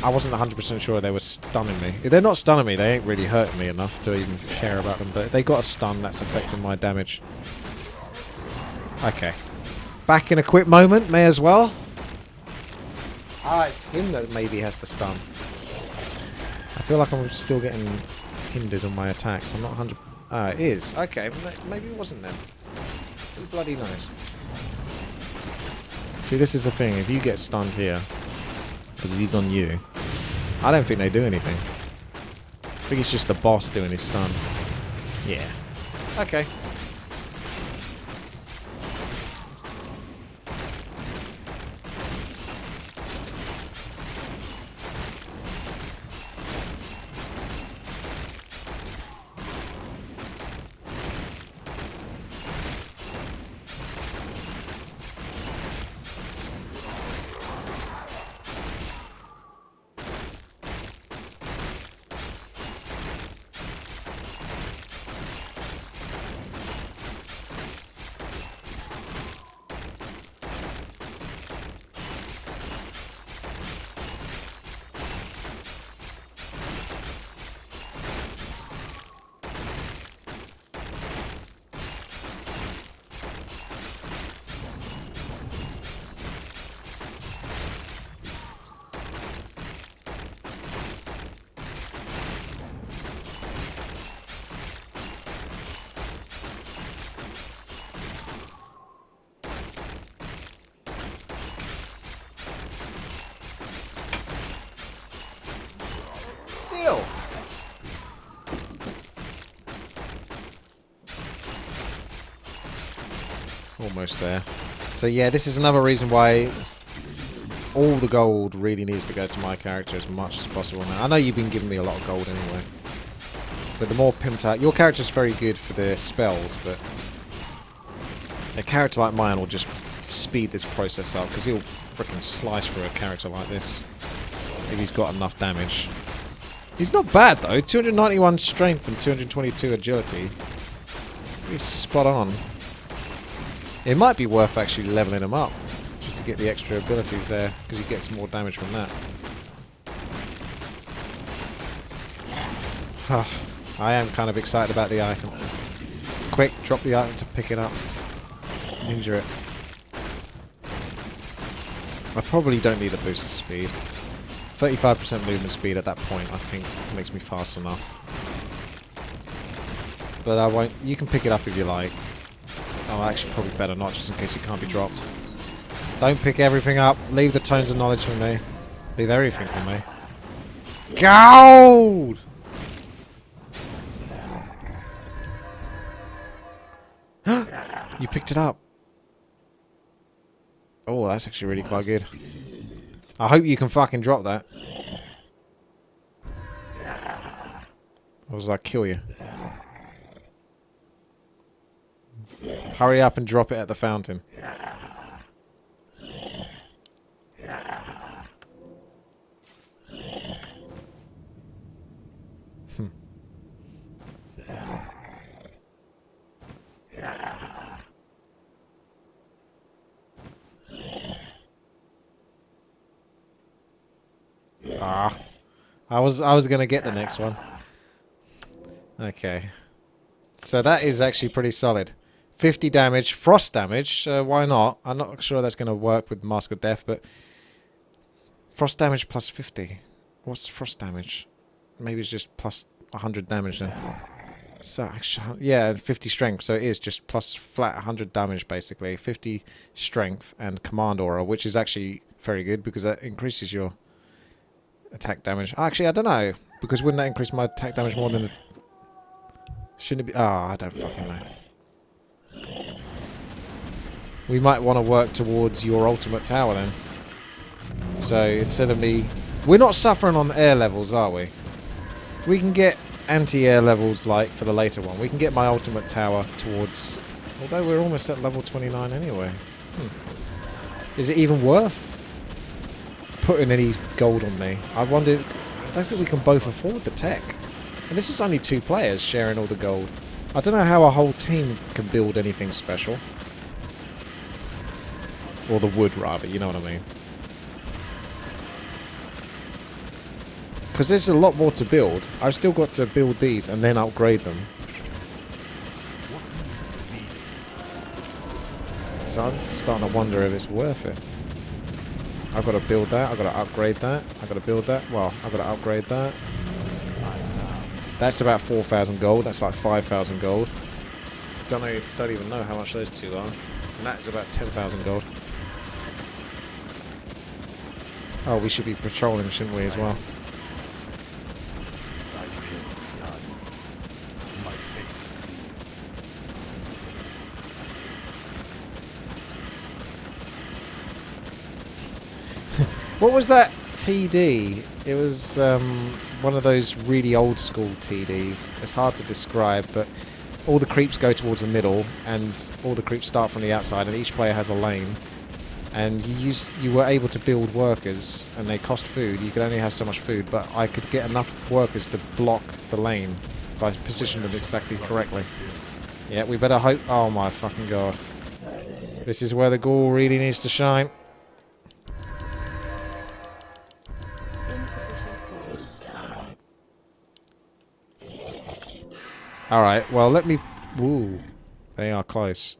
S1: I wasn't 100% sure they were stunning me. If they're not stunning me, they ain't really hurting me enough to even care about them. But they got a stun, that's affecting my damage. Okay. Back in a quick moment, may as well. Ah, it's him that maybe has the stun. I feel like I'm still getting hindered on my attacks. I'm not 100... Ah, it is. Okay, maybe it wasn't them. Who bloody knows? See, this is the thing. If you get stunned here, because he's on you, I don't think they do anything. I think it's just the boss doing his stun. Yeah. Okay. Almost there. So yeah, this is another reason why all the gold really needs to go to my character as much as possible now. I know you've been giving me a lot of gold anyway, but the more pimped out... Your character's very good for the spells, but a character like mine will just speed this process up, because he'll freaking slice through a character like this if he's got enough damage. He's not bad though. 291 strength and 222 agility. He's spot on. It might be worth actually leveling him up, just to get the extra abilities there, because he gets more damage from that. I am kind of excited about the item. Quick, drop the item to pick it up. Injure it. I probably don't need a boost of speed. 35% movement speed at that point, I think, makes me fast enough. But I won't... You can pick it up if you like. Oh, actually, probably better not, just in case it can't be dropped. Don't pick everything up. Leave the tones of knowledge for me. Leave everything for me. Gold! You picked it up. Oh, that's actually really quite good. I hope you can fucking drop that. Or does that kill you? Hurry up and drop it at the fountain. Ah, I was gonna get the next one. Okay, so that is actually pretty solid. 50 damage, frost damage. Why not? I'm not sure that's gonna work with Mask of Death, but frost damage plus 50. What's frost damage? Maybe it's just plus 100 damage then. So actually, yeah, 50 strength. So it is just plus flat 100 damage basically. 50 strength and command aura, which is actually very good because that increases your attack damage. Actually, I don't know, because wouldn't that increase my attack damage more than the... Shouldn't it be... Ah, I don't fucking know. We might want to work towards your ultimate tower then. So instead of me... We're not suffering on air levels, are we? We can get anti-air levels like for the later one. We can get my ultimate tower towards... Although we're almost at level 29 anyway. Is it even worth putting any gold on me? I wonder... I don't think we can both afford the tech. And this is only 2 players sharing all the gold. I don't know how a whole team can build anything special. Or the wood, rather, you know what I mean. Because there's a lot more to build. I've still got to build these and then upgrade them. So I'm starting to wonder if it's worth it. I've got to build that, I've got to upgrade that, I've got to build that, well, I've got to upgrade that. That's about 4,000 gold, that's like 5,000 gold. Don't even know how much those two are. And that is about 10,000 gold. Oh, we should be patrolling, shouldn't we, as well? What was that TD? It was one of those really old school TDs. It's hard to describe, but all the creeps go towards the middle, and all the creeps start from the outside, and each player has a lane. And you were able to build workers, and they cost food. You could only have so much food, but I could get enough workers to block the lane by positioning them exactly correctly. Yeah, we better hope. Oh my fucking god! This is where the ghoul really needs to shine. Alright, well let me... Ooh, they are close.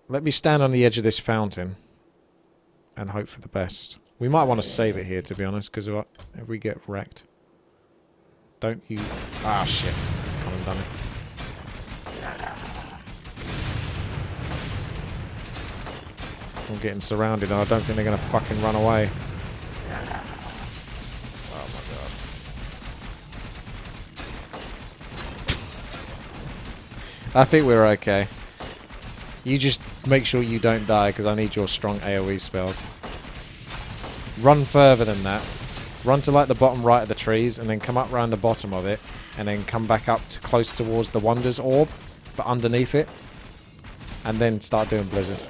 S1: Let me stand on the edge of this fountain and hope for the best. We might want to save it here, to be honest, because if we get wrecked. Don't you... Ah, shit. He's come and done it. I'm getting surrounded, and I don't think they're going to fucking run away. Oh my god. I think we're okay. You just make sure you don't die, because I need your strong AoE spells. Run further than that. Run to like the bottom right of the trees, and then come up around the bottom of it, and then come back up to close towards the Wonders Orb, but underneath it, and then start doing Blizzard.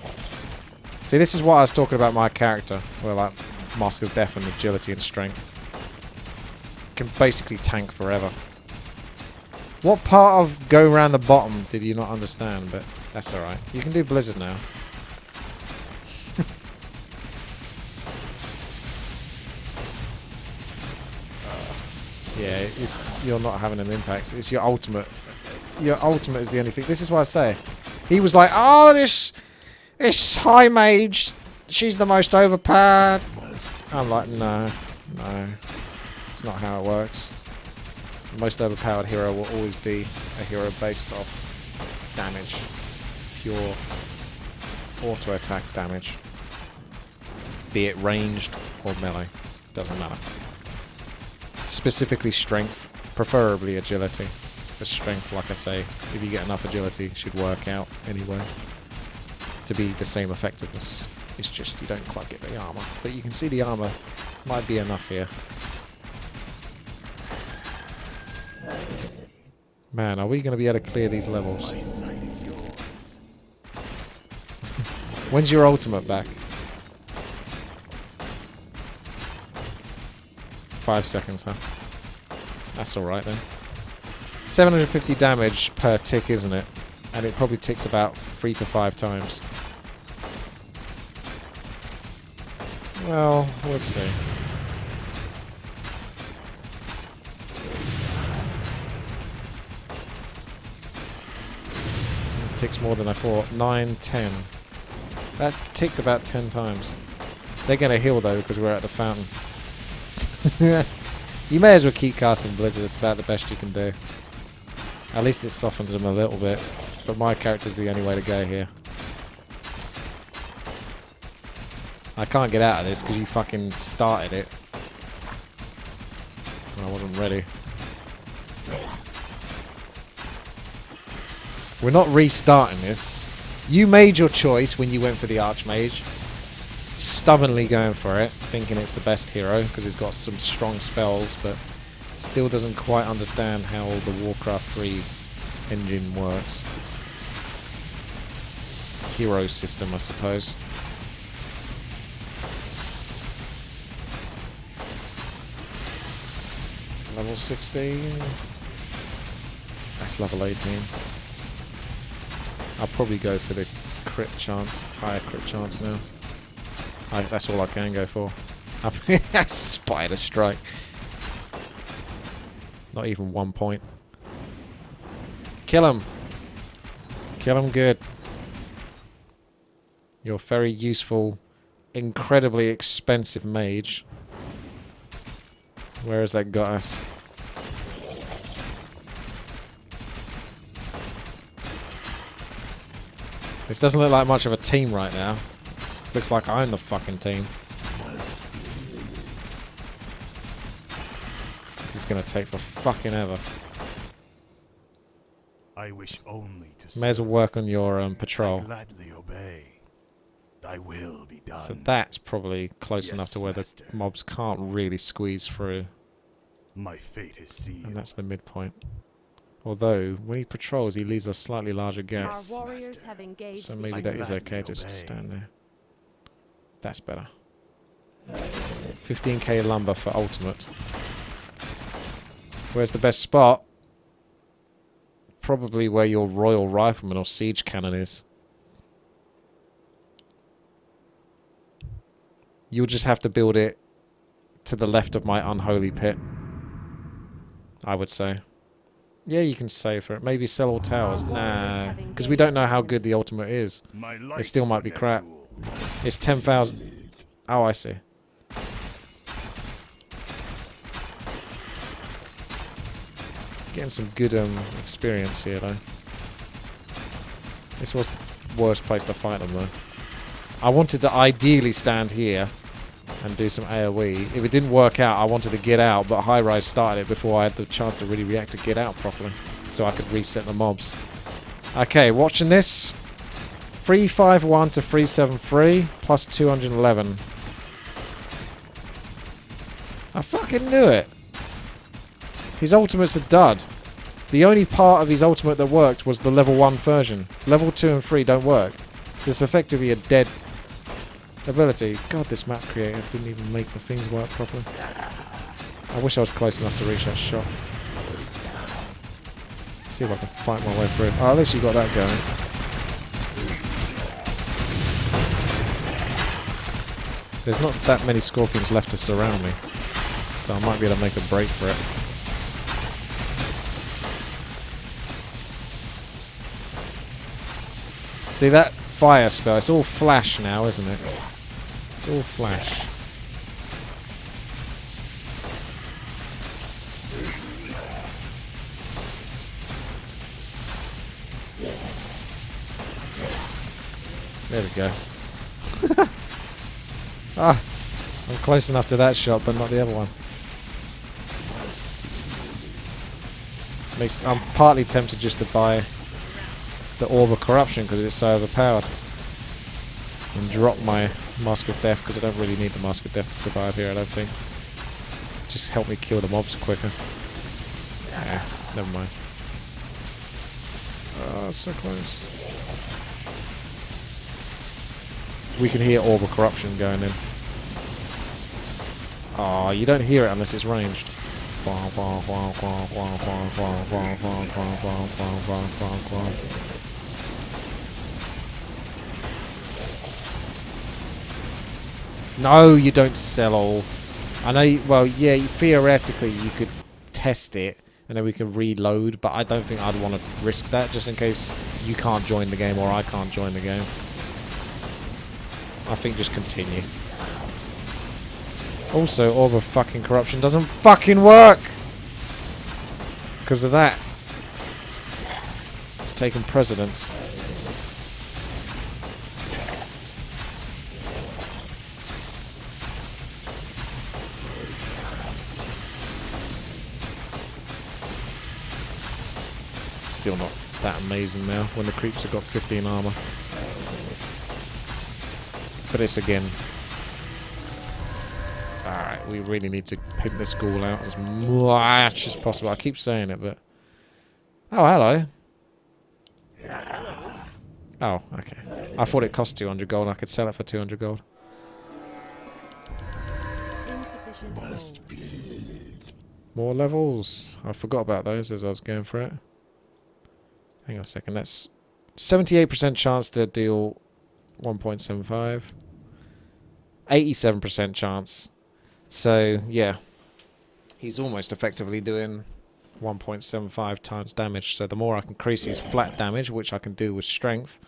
S1: See, this is what I was talking about my character, where like Mask of Death and agility and strength. Can basically tank forever. What part of go around the bottom did you not understand? But That's alright. You can do Blizzard now. Yeah, you're not having an impact. It's your ultimate. Your ultimate is the only thing. This is what I say. He was like, oh, this high mage, she's the most overpowered. I'm like, no. It's not how it works. The most overpowered hero will always be a hero based off damage. Pure auto-attack damage. Be it ranged or melee. Doesn't matter. Specifically strength, preferably agility. The strength, like I say, if you get enough agility, should work out anyway to be the same effectiveness. It's just you don't quite get the armor, but you can see the armor might be enough here. Man, are we going to be able to clear these levels? When's your ultimate back? 5 seconds, huh? That's alright then. 750 damage per tick, isn't it? And it probably ticks about 3 to 5 times. Well, we'll see. It ticks more than I thought. 9, 10. That ticked about 10 times. They're going to heal though because we're at the fountain. You may as well keep casting Blizzard. It's about the best you can do. At least it softens them a little bit. But my character's the only way to go here. I can't get out of this because you fucking started it. And I wasn't ready. We're not restarting this. You made your choice when you went for the Archmage. Stubbornly going for it, thinking it's the best hero because it's got some strong spells, but still doesn't quite understand how the Warcraft 3 engine works. Hero system, I suppose. Level 16. That's level 18. I'll probably go for the crit chance, higher crit chance now. That's all I can go for. Spider strike. Not even 1 point. Kill him. Kill him good. You're a very useful, incredibly expensive mage. Where has that got us? This doesn't look like much of a team right now. Looks like I'm the fucking team. This is gonna take for fucking ever.
S2: I wish only to
S1: May as well work on your patrol.
S2: I gladly obey. Thy will be done.
S1: So that's probably close enough to where
S2: master.
S1: the mobs can't really squeeze through.
S2: My fate is sealed.
S1: And that's the midpoint. Although, when he patrols, he leaves a slightly larger gap.
S2: Yes,
S3: Our warriors
S2: master.
S3: have engaged
S1: So
S3: the
S1: maybe
S2: I
S1: that is
S2: gladly
S1: okay just to
S2: obey.
S1: stand there. That's better. 15k lumber for ultimate. Where's the best spot? Probably where your royal rifleman or siege cannon is. You'll just have to build it to the left of my unholy pit, I would say. Yeah, you can save for it. Maybe sell all towers. Nah, because we don't know how good the ultimate is. It still might be crap. It's 10,000. Oh, I see. Getting some good experience here, though. This was the worst place to fight them, though. I wanted to ideally stand here and do some AoE. If it didn't work out, I wanted to get out, but High Rise started it before I had the chance to really react to get out properly, so I could reset the mobs. Okay, watching this. 351 to 373 plus 211. I fucking knew it. His ultimate's a dud. The only part of his ultimate that worked was the level 1 version. Level 2 and 3 don't work. So it's effectively a dead ability. God, this map creator didn't even make the things work properly. I wish I was close enough to reach that shot. See if I can fight my way through. Oh, at least you got that going. There's not that many scorpions left to surround me, so I might be able to make a break for it. See that fire spell? It's all flash now, isn't it? It's all flash. There we go. Ah, I'm close enough to that shot, but not the other one. I'm partly tempted just to buy the Orb of Corruption because it's so overpowered, and drop my Mask of Death because I don't really need the Mask of Death to survive here. I don't think. Just help me kill the mobs quicker. Yeah, never mind. Oh, so close. We can hear Orb of Corruption going in. Oh, you don't hear it unless it's ranged. No, you don't sell all. I know, well, yeah, theoretically you could test it and then we can reload, but I don't think I'd want to risk that just in case you can't join the game or I can't join the game. I think just continue. Also, Orb of fucking Corruption doesn't fucking work! Because of that. It's taken precedence. Still not that amazing now when the creeps have got 15 armor. But it's again. Alright, we really need to pimp this ghoul out as much as possible. I keep saying it, but. Oh, hello. Oh, okay. I thought it cost 200 gold and I could sell it for 200 gold.
S3: Insufficient gold.
S1: More levels. I forgot about those as I was going for it. Hang on a second. That's 78% chance to deal 1.75. 87% chance. So, yeah. He's almost effectively doing 1.75 times damage. So the more I can increase his flat damage, which I can do with strength,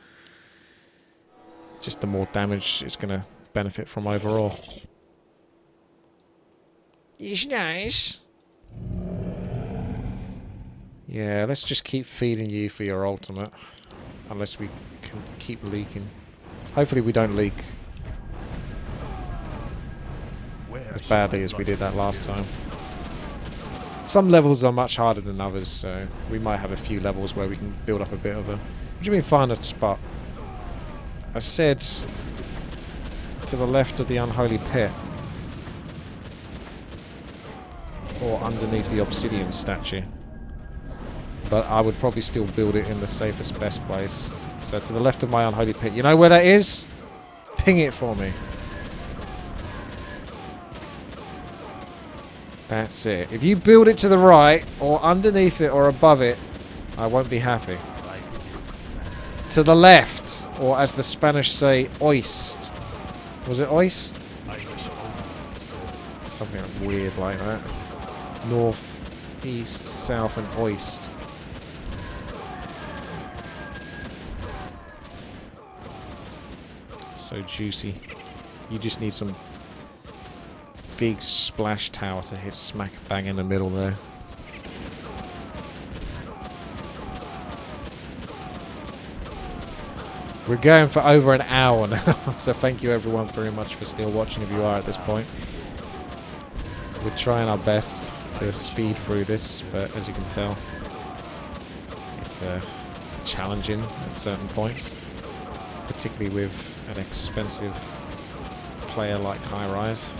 S1: just the more damage it's going to benefit from overall. It's nice. Yeah, let's just keep feeding you for your ultimate. Unless we can keep leaking. Hopefully we don't leak as badly as we did that last time. Some levels are much harder than others, so we might have a few levels where we can build up a bit of a... What do you mean find a spot? I said to the left of the unholy pit. Or underneath the obsidian statue. But I would probably still build it in the safest, best place. So to the left of my unholy pit. You know where that is? Ping it for me. That's it. If you build it to the right, or underneath it, or above it, I won't be happy. To the left, or as the Spanish say, oist. Was it oist? Something weird like that. North, east, south, and oist. So juicy. You just need some big splash tower to hit smack bang in the middle there. We're going for over an hour now, so thank you everyone very much for still watching if you are at this point. We're trying our best to speed through this, but as you can tell, it's challenging at certain points, particularly with an expensive player like High Rise.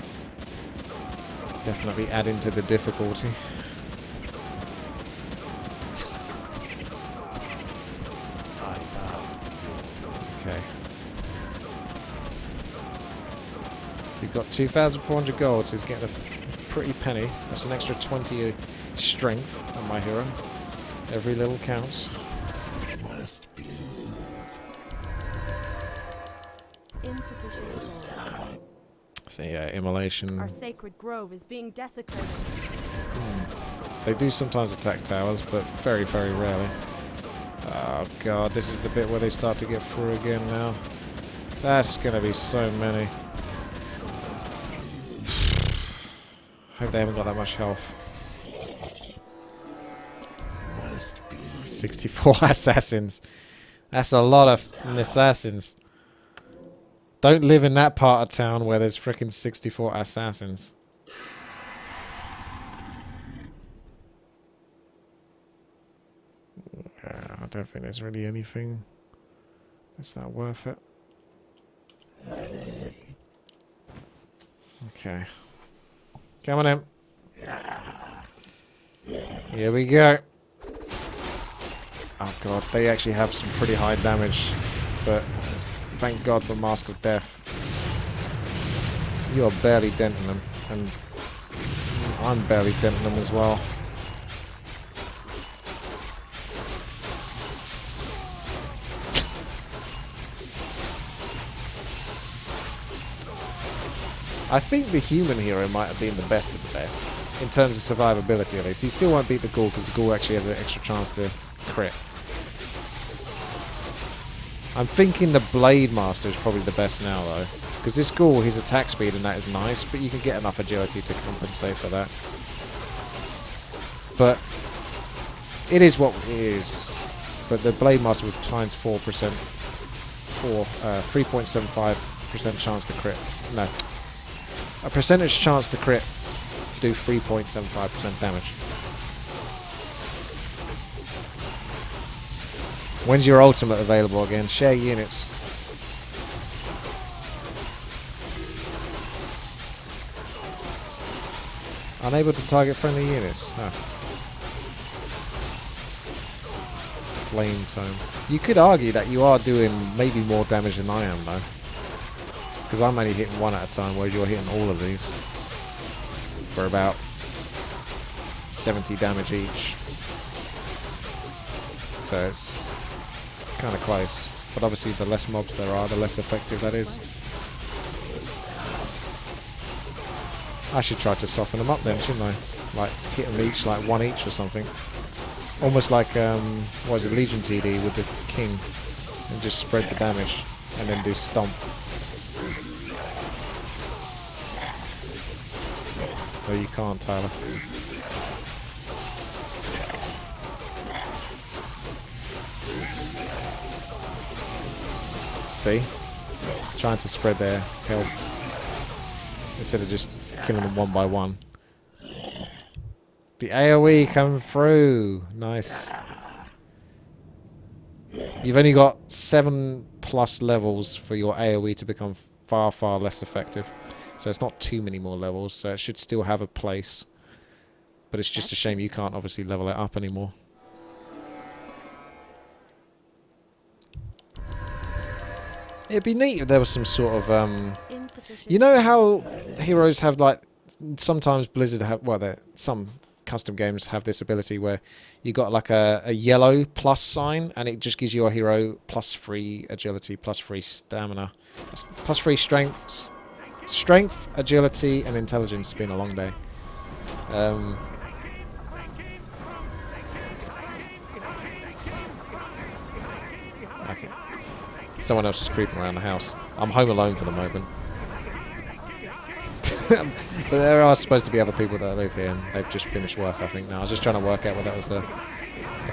S1: Definitely adding to the difficulty. Okay. He's got 2,400 gold, so he's getting a pretty penny. That's an extra 20 strength on my hero. Every little counts.
S3: Insufficient gold.
S1: So Yeah, immolation.
S3: Our sacred grove is being desecrated.
S1: They do sometimes attack towers, but very, very rarely. Oh god, this is the bit where they start to get through again now. That's gonna be so many. Hope they haven't got that much health. 64 assassins. That's a lot of assassins. Don't live in that part of town where there's frickin' 64 assassins. I don't think there's really anything that's that worth it. Okay. Come on in. Here we go. Oh god, they actually have some pretty high damage, but thank god for Mask of Death. You are barely denting them, and I'm barely denting them as well. I think the human hero might have been the best of the best, in terms of survivability at least. He still won't beat the ghoul, because the ghoul actually has an extra chance to crit. I'm thinking the Blade Master is probably the best now though, because this ghoul, his attack speed and that is nice, but you can get enough agility to compensate for that. But it is what it is. But the Blade Master with times 4%, 3.75% chance to crit. No. A percentage chance to crit to do 3.75% damage. When's your ultimate available again? Share units. Unable to target friendly units. Oh. Flame Tome. You could argue that you are doing maybe more damage than I am though. Because I'm only hitting one at a time, whereas you're hitting all of these. For about 70 damage each. So it's kind of close. But obviously the less mobs there are, the less effective that is. I should try to soften them up then, shouldn't I? Like hit them each, like one each or something. Almost like, what is it, Legion TD with this king. And just spread the damage. And then do stomp. No, you can't, Tyler. See? Trying to spread their health. Instead of just killing them one by one. The AoE coming through. Nice. You've only got 7+ levels for your AoE to become far, far less effective. So it's not too many more levels, so it should still have a place. But it's just a shame you can't obviously level it up anymore. It'd be neat if there was some sort of, you know how heroes have, like, sometimes Blizzard have, well, some custom games have this ability where you got like a yellow plus sign, and it just gives your hero +3 agility, +3 stamina, +3 strength. Strength, agility, and intelligence. It's been a long day. Okay. Someone else is creeping around the house. I'm home alone for the moment. But there are supposed to be other people that live here, and they've just finished work, I think, now. I was just trying to work out whether that was a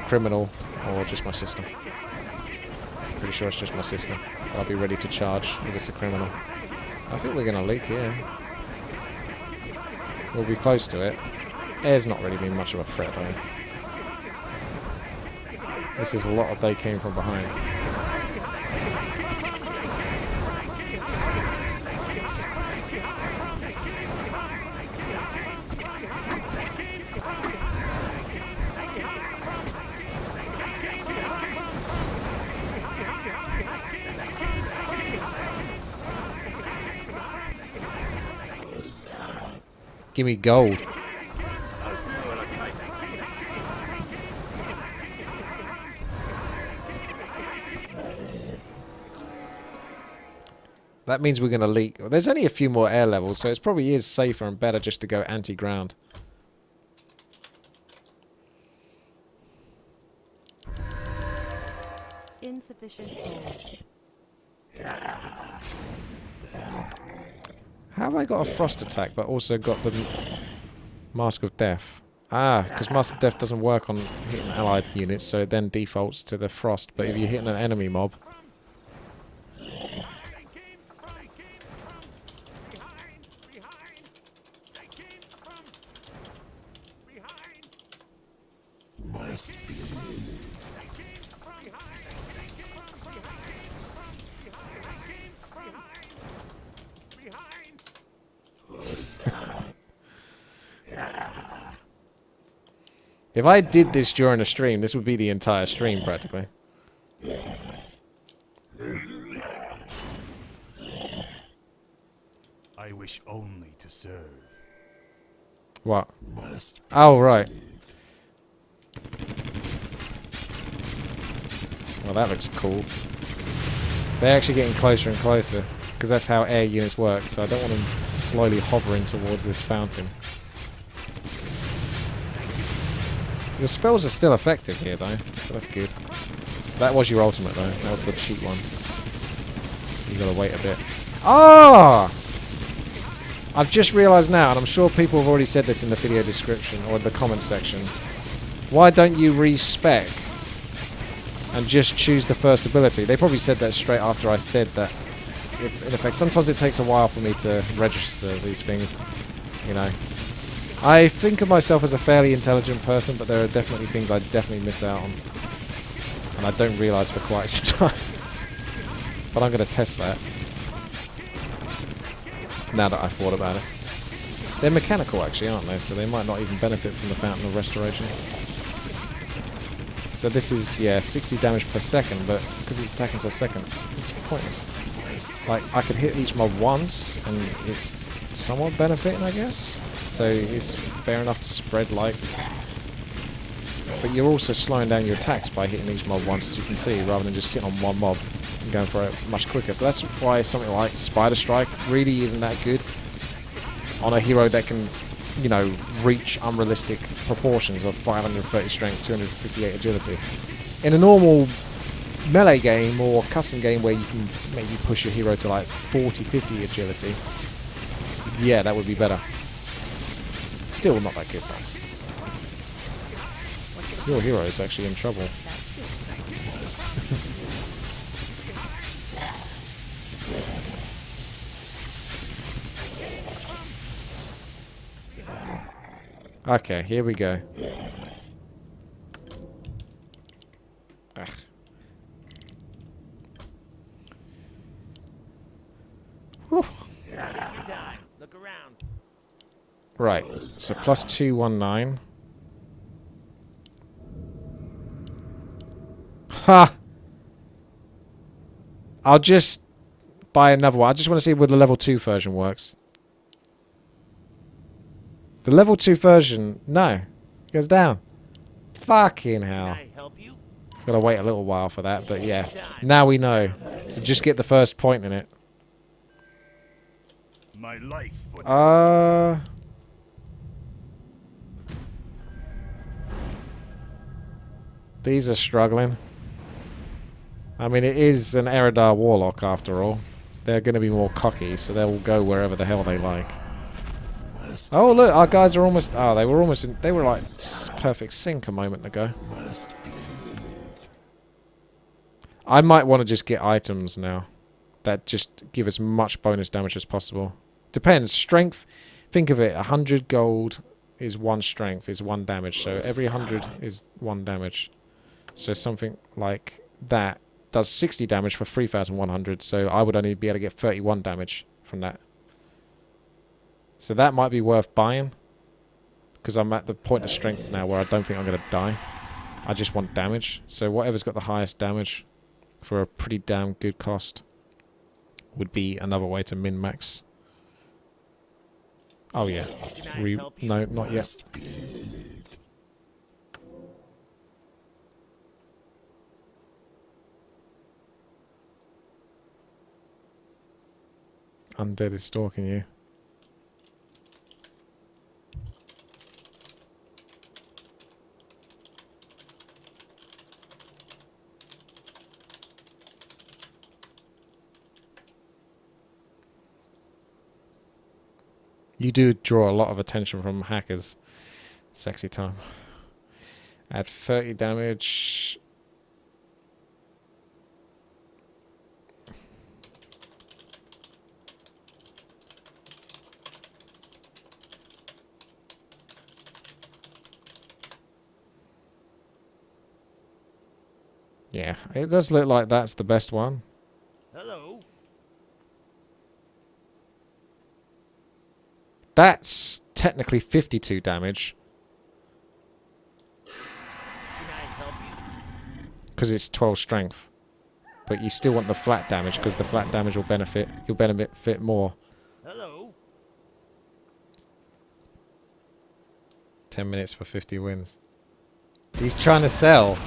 S1: criminal or just my sister. Pretty sure it's just my sister. I'll be ready to charge if it's a criminal. I think we're going to leak here. We'll be close to it. Air's not really been much of a threat though. This is a lot of they came from behind. Give me gold. That means we're going to leak. Well, there's only a few more air levels, so it probably is safer and better just to go anti-ground.
S3: Insufficient gold.
S1: How have I got a frost attack, but also got the Mask of Death? Ah, because Mask of Death doesn't work on hitting allied units, so it then defaults to the frost. But if you're hitting an enemy mob... If I did this during a stream, this would be the entire stream, practically.
S2: I wish only to serve.
S1: What? Oh, right. Well, that looks cool. They're actually getting closer and closer, because that's how air units work, so I don't want them slowly hovering towards this fountain. Your spells are still effective here, though, so that's good. That was your ultimate, though. That was the cheap one. You gotta wait a bit. Ah! I've just realised now, and I'm sure people have already said this in the video description or the comment section. Why don't you respec and just choose the first ability? They probably said that straight after I said that. In effect, sometimes it takes a while for me to register these things, you know. I think of myself as a fairly intelligent person, but there are definitely things I definitely miss out on. And I don't realise for quite some time. But I'm going to test that. Now that I've thought about it. They're mechanical actually, aren't they? So they might not even benefit from the Fountain of Restoration. So this is, yeah, 60 damage per second, but because he's attacking so second, it's pointless. Like, I could hit each mob once, and it's somewhat benefiting, I guess. So it's fair enough to spread light. But you're also slowing down your attacks by hitting each mob once, as you can see, rather than just sitting on one mob and going for it much quicker. So that's why something like Spider Strike really isn't that good on a hero that can, you know, reach unrealistic proportions of 530 strength, 258 agility. In a normal melee game or custom game where you can maybe push your hero to like 40, 50 agility, yeah, that would be better. Still not that good though. Your hero is actually in trouble. Okay, here we go. Ugh. Whew.
S4: Look around.
S1: Right, so plus 219. Ha! I'll just buy another one. I just want to see whether the level 2 version works. The level 2 version, no. It goes down. Fucking hell.
S4: Can I help you?
S1: Gotta wait a little while for that, but yeah. Now we know. So just get the first point in it.
S2: My life for
S1: These are struggling. I mean, it is an Eredar Warlock after all. They're going to be more cocky, so they'll go wherever the hell they like. Oh, look, our guys are almost... Oh, they were almost... They were like perfect sync a moment ago. I might want to just get items now that just give us much bonus damage as possible. Depends. Strength, think of it. 100 gold is 1 strength, is 1 damage. So every 100 is 1 damage. So something like that does 60 damage for 3,100. So I would only be able to get 31 damage from that. So that might be worth buying. Because I'm at the point of strength now where I don't think I'm going to die. I just want damage. So whatever's got the highest damage for a pretty damn good cost would be another way to min-max. Oh yeah. No, not yet. Undead is stalking you. You do draw a lot of attention from hackers. Sexy time. Add 30 damage. Yeah, it does look like that's the best one.
S4: Hello.
S1: That's technically 52 damage.
S4: Can I help you?
S1: Because it's 12 strength. But you still want the flat damage, because the flat damage will benefit. You'll benefit more.
S4: Hello.
S1: 10 minutes for 50 wins. He's trying to sell.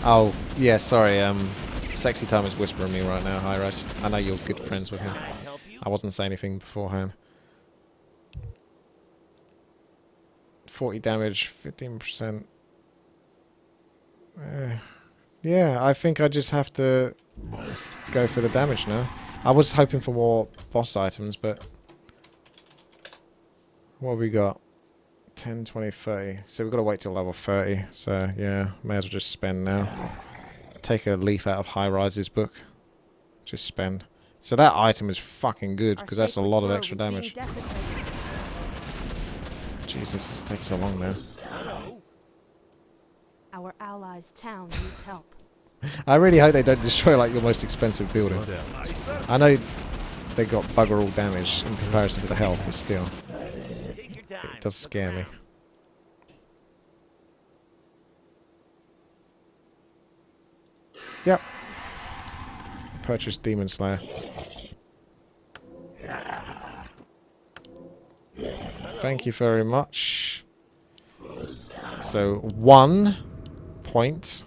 S1: Oh, yeah, sorry. Sexy Time is whispering me right now. Hi, Rush. I know you're good friends with him.
S4: Can I help you?
S1: I wasn't saying anything beforehand. 40 damage, 15%. Yeah, I think I just have to go for the damage now. I was hoping for more boss items, but... What have we got? 10, 20, 30. So we've got to wait till level 30. So, yeah, may as well just spend now. Take a leaf out of High Rise's book. Just spend. So that item is fucking good, because that's a lot of extra damage. Jesus, this takes so long now.
S4: Hello.
S3: Our allies' town needs help.
S1: I really hope they don't destroy like your most expensive building. I know they got bugger all damage in comparison to the health, but still,
S4: Take your time.
S1: it does scare me. Yep. Purchase Demon Slayer. Thank you very much. So, 1 point.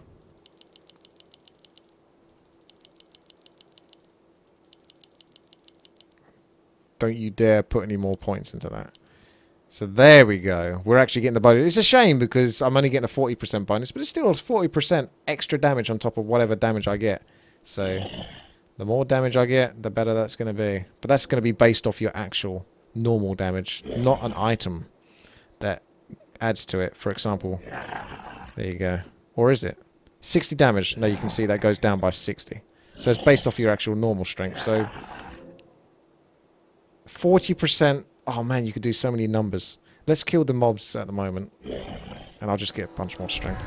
S1: Don't you dare put any more points into that. So there we go. We're actually getting the bonus. It's a shame because I'm only getting a 40% bonus, but it's still 40% extra damage on top of whatever damage I get. So the more damage I get, the better that's going to be. But that's going to be based off your actual normal damage, not an item that adds to it. For example, there you go. Or is it? 60 damage. No, you can see that goes down by 60. So it's based off your actual normal strength. So 40%. Oh man, you could do so many numbers. Let's kill the mobs at the moment. And I'll just get a bunch more strength.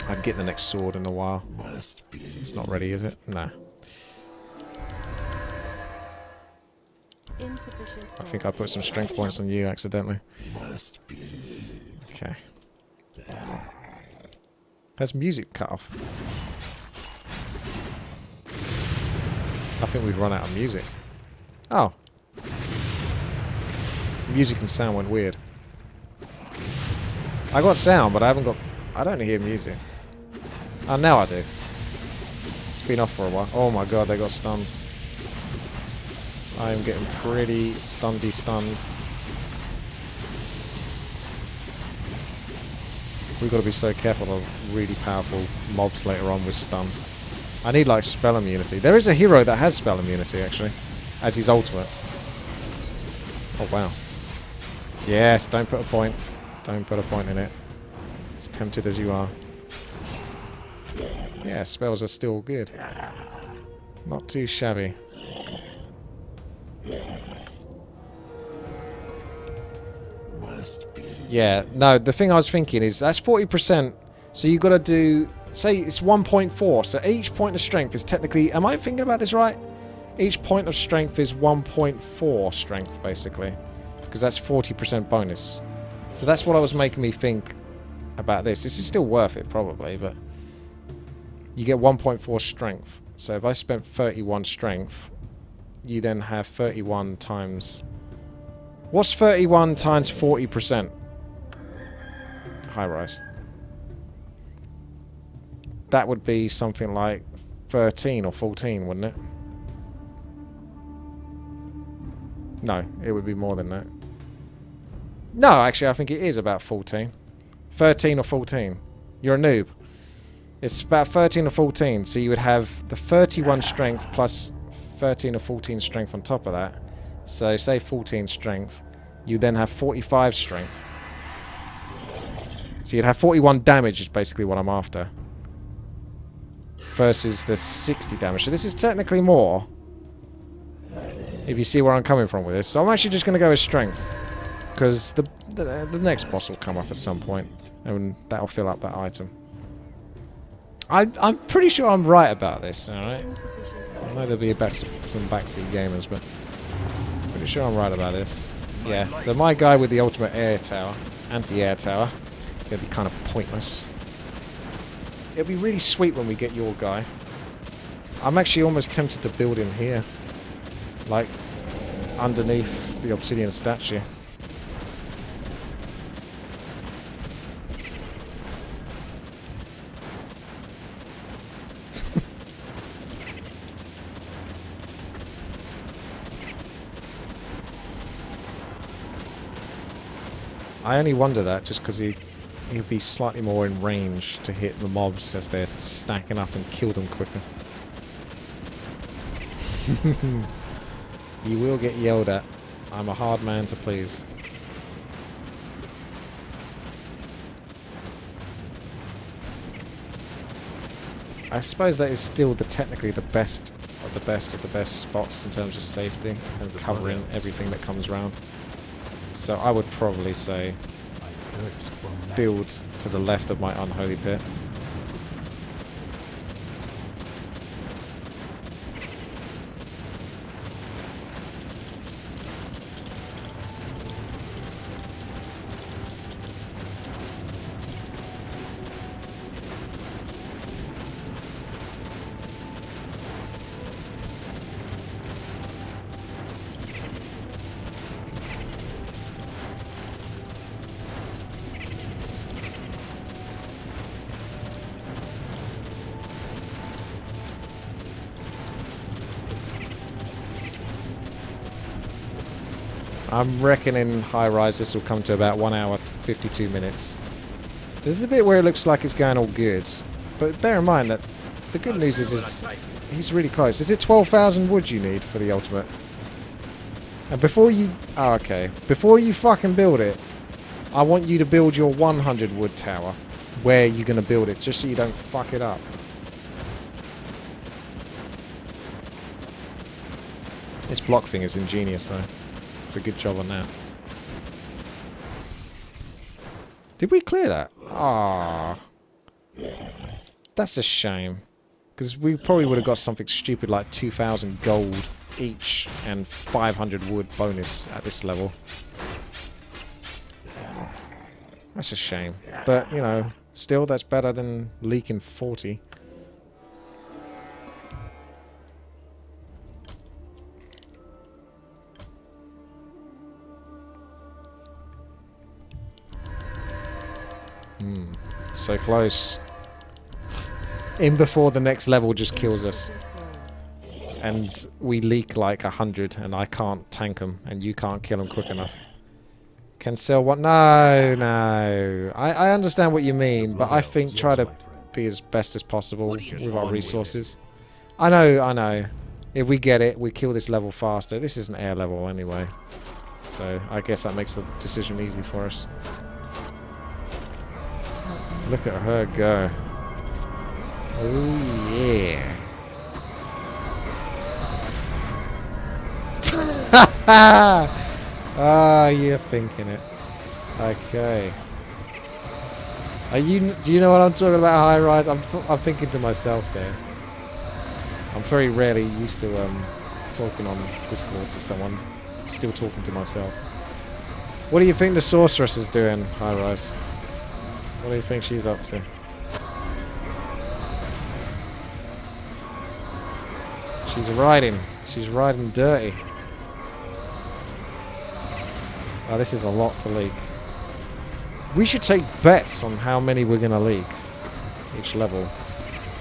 S1: I can get the next sword in a while. It's not ready, is it? Nah.
S3: Insufficient.
S1: I think I put some strength points on you accidentally. Okay. Has music cut off? I think we've run out of music. Oh. Music and sound went weird. I got sound, but I haven't got... I don't hear music. Oh, now I do. It's been off for a while. Oh my god, they got stuns. I am getting pretty stunned. We've got to be so careful of really powerful mobs later on with stun. I need like spell immunity. There is a hero that has spell immunity actually, as his ultimate. Oh wow. Yes, don't put a point. Don't put a point in it. As tempted as you are. Yeah, spells are still good. Not too shabby. Yeah, no, the thing I was thinking is that's 40%. So you've got to do, say it's 1.4. So each point of strength is technically, am I thinking about this right? Each point of strength is 1.4 strength basically. Because that's 40% bonus. So that's what I was making me think about this. This is still worth it probably, but you get 1.4 strength. So if I spent 31 strength, you then have 31 times... What's 31 times 40%? High rise. that would be something like 13 or 14, wouldn't it? No, it would be more than that. No, actually, I think it is about 14. 13 or 14. You're a noob. It's about 13 or 14, so you would have the 31 strength plus 13 or 14 strength on top of that. So, say 14 strength. You then have 45 strength. So you'd have 41 damage is basically what I'm after. Versus the 60 damage. So this is technically more. If you see where I'm coming from with this. So I'm actually just going to go with strength. Because the next boss will come up at some point. And that'll fill up that item. I'm pretty sure I'm right about this, alright? I know there'll be some backseat gamers, but pretty sure I'm right about this. Yeah, so my guy with the ultimate air tower, anti-air tower, is going to be kind of pointless. It'll be really sweet when we get your guy. I'm actually almost tempted to build him here. Like, underneath the obsidian statue. I only wonder that just because he'd be slightly more in range to hit the mobs as they're stacking up and kill them quicker. You will get yelled at. I'm a hard man to please. I suppose that is still technically the best of the best of the best spots in terms of safety and covering everything that comes around. So I would probably say build to the left of my unholy pit. I'm reckoning high rise this will come to about 1 hour 52 minutes. So this is a bit where it looks like it's going all good. But bear in mind that the good news is he's really close. Is it 12,000 wood you need for the ultimate? And before you... Oh, okay. Before you fucking build it, I want you to build your 100 wood tower where you're going to build it, just so you don't fuck it up. This block thing is ingenious, though. It's a good job on that. Did we clear that? Ah, that's a shame. Because we probably would have got something stupid like 2,000 gold each and 500 wood bonus at this level. That's a shame. But, you know, still that's better than leaking 40. So close. In before the next level just kills us. And we leak like 100 and I can't tank them and you can't kill them quick enough. Can sell what? No, no. I understand what you mean, but I think try to be as best as possible with our resources. I know. If we get it, we kill this level faster. This is an air level anyway. So I guess that makes the decision easy for us. Look at her go. Oh, yeah. Ah, you're thinking it. Okay. Do you know what I'm talking about, high rise? I'm thinking to myself there. I'm very rarely used to talking on Discord to someone. Still talking to myself. What do you think the sorceress is doing, high rise? What do you think she's up to? She's riding. She's riding dirty. Oh, this is a lot to leak. We should take bets on how many we're going to leak each level.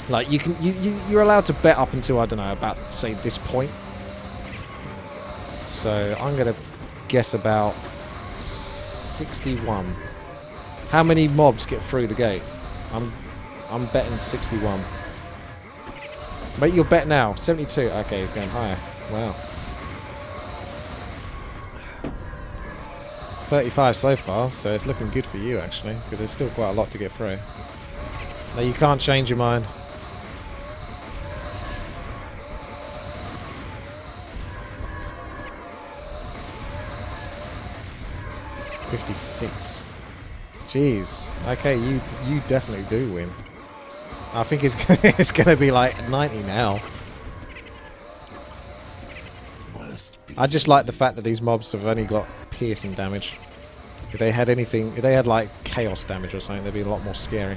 S1: Like you're allowed to bet up until, I don't know, about say this point. So I'm gonna guess about 61. How many mobs get through the gate? I'm betting 61. Make your bet now. 72. Okay, he's going higher. Wow. 35 so far, so it's looking good for you actually, because there's still quite a lot to get through. No, you can't change your mind. $56. Jeez. Okay, you definitely do win. I think it's it's gonna be like 90 now. I just like the fact that these mobs have only got piercing damage. If they had anything, if they had like chaos damage or something, they'd be a lot more scary.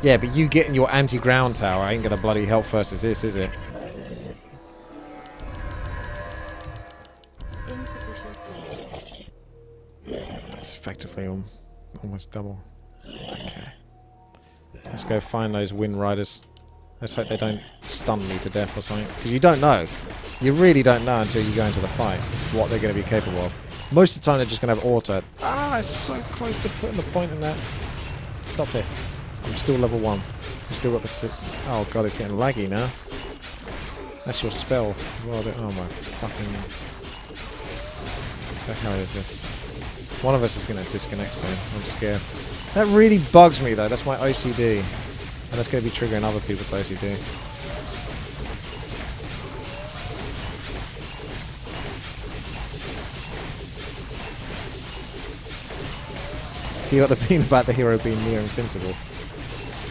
S1: Yeah, but you getting your anti-ground tower ain't gonna bloody help versus this, is it?
S3: Insufficient.
S1: That's effectively almost double. Okay. Let's go find those Wind Riders. Let's hope they don't stun me to death or something. Because you don't know. You really don't know until you go into the fight what they're going to be capable of. Most of the time they're just going to have auto. Ah, it's so close to putting the point in that. Stop it. I'm still level 1. I've still got the 6. Oh god, it's getting laggy now. That's your spell. Well, oh my fucking... What the hell is this? One of us is going to disconnect soon. I'm scared. That really bugs me though. That's my OCD. And that's going to be triggering other people's OCD. See what the thing about the hero being near invincible.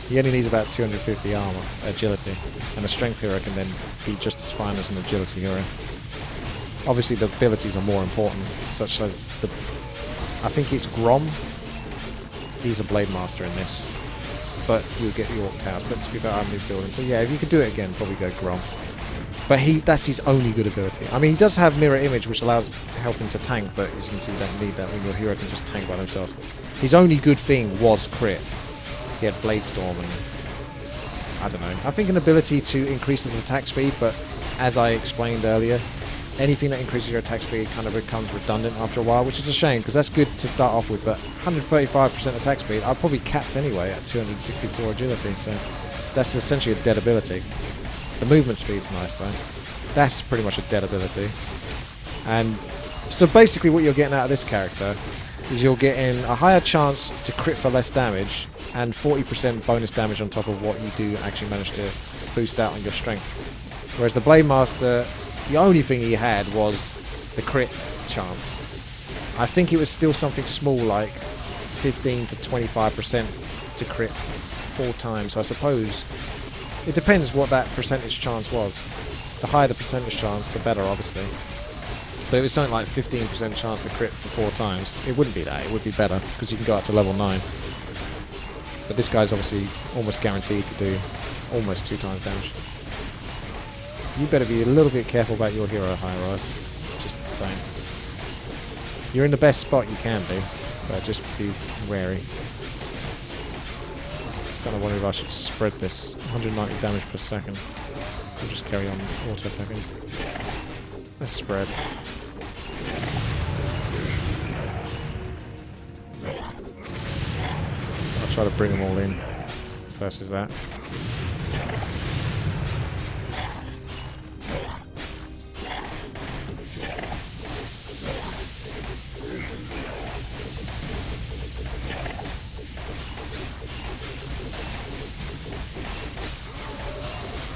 S1: He only needs about 250 armor, agility, and a strength hero can then be just as fine as an agility hero. Obviously the abilities are more important, such as the... I think it's Grom. He's a Blade Master in this. But you'll get the Orc Towers. But to be fair, I'm new building. So yeah, if you could do it again, probably go Grom. But that's his only good ability. I mean, he does have Mirror Image, which allows to help him to tank, but as you can see, you don't need that when your hero can just tank by themselves. His only good thing was crit. He had Blade Storm and... I don't know. I think an ability to increase his attack speed, but as I explained earlier, anything that increases your attack speed kind of becomes redundant after a while, which is a shame, because that's good to start off with, but 135% attack speed, I'll probably capped anyway at 264 agility, so that's essentially a dead ability. The movement speed's nice though. That's pretty much a dead ability. And so basically what you're getting out of this character is you're getting a higher chance to crit for less damage and 40% bonus damage on top of what you do actually manage to boost out on your strength. Whereas the Blade Master, the only thing he had was the crit chance. I think it was still something small like 15 to 25% to crit 4 times. So I suppose it depends what that percentage chance was. The higher the percentage chance, the better, obviously. But it was something like 15% chance to crit for 4 times. It wouldn't be that. It would be better because you can go up to level 9. But this guy's obviously almost guaranteed to do almost 2 times damage. You better be a little bit careful about your hero, High Rise. Just saying. You're in the best spot you can be, but just be wary. So I wonder if I should spread this 190 damage per second. We'll just carry on auto-attacking. Let's spread. I'll try to bring them all in versus that.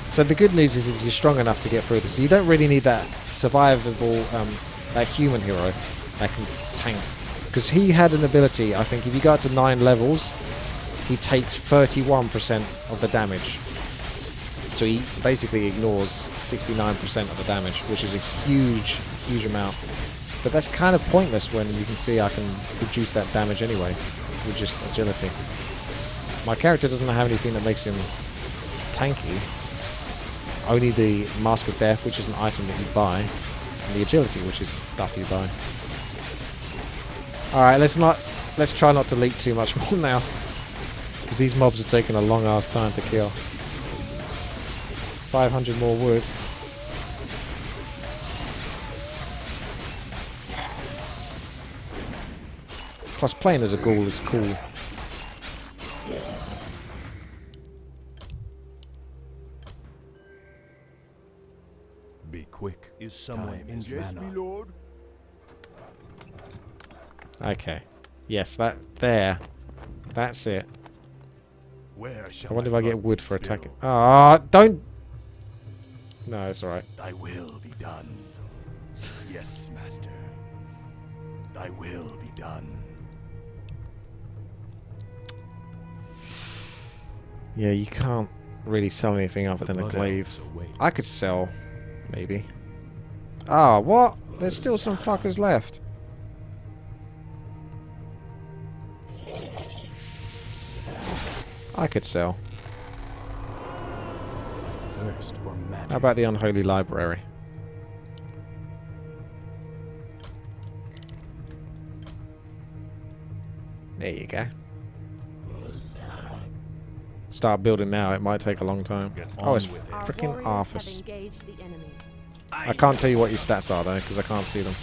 S1: So the good news is you're strong enough to get through this. So you don't really need that survivable, that human hero that can tank. Because he had an ability, I think, if you go up to 9 levels, he takes 31% of the damage. So he basically ignores 69% of the damage, which is a huge, huge amount. But that's kind of pointless when you can see I can reduce that damage anyway, with just agility. My character doesn't have anything that makes him tanky. Only the Mask of Death, which is an item that you buy, and the agility, which is stuff you buy. Alright, let's try not to leak too much more now. Because these mobs are taking a long ass time to kill. 500 more wood. Plus playing as a ghoul is cool.
S2: Be quick.
S5: Is someone
S2: Time
S5: in
S2: is
S5: yes,
S2: mana.
S5: me lord?
S1: Okay. Yes, that there. That's it.
S2: Where shall
S1: I wonder if
S2: my
S1: I get
S2: blood
S1: wood
S2: be
S1: for attacking.
S2: spilled?
S1: Ah, don't. No, it's alright.
S2: Thy will be done. Yes, master. Thy will be done.
S1: Yeah, you can't really sell anything other than a
S5: Blood
S1: glaive.
S5: elves await.
S1: I could sell, maybe. Ah, what? There's still some fuckers left. I could sell.
S5: Thirst for magic.
S1: How about the Unholy Library? There you go. Start building now, it might take a long time.
S5: Get
S1: Oh, it's
S5: on with it.
S3: Our
S1: freaking
S3: warriors
S1: Arthas.
S3: have engaged the enemy.
S1: I can't tell you what your stats are though, because I can't see them.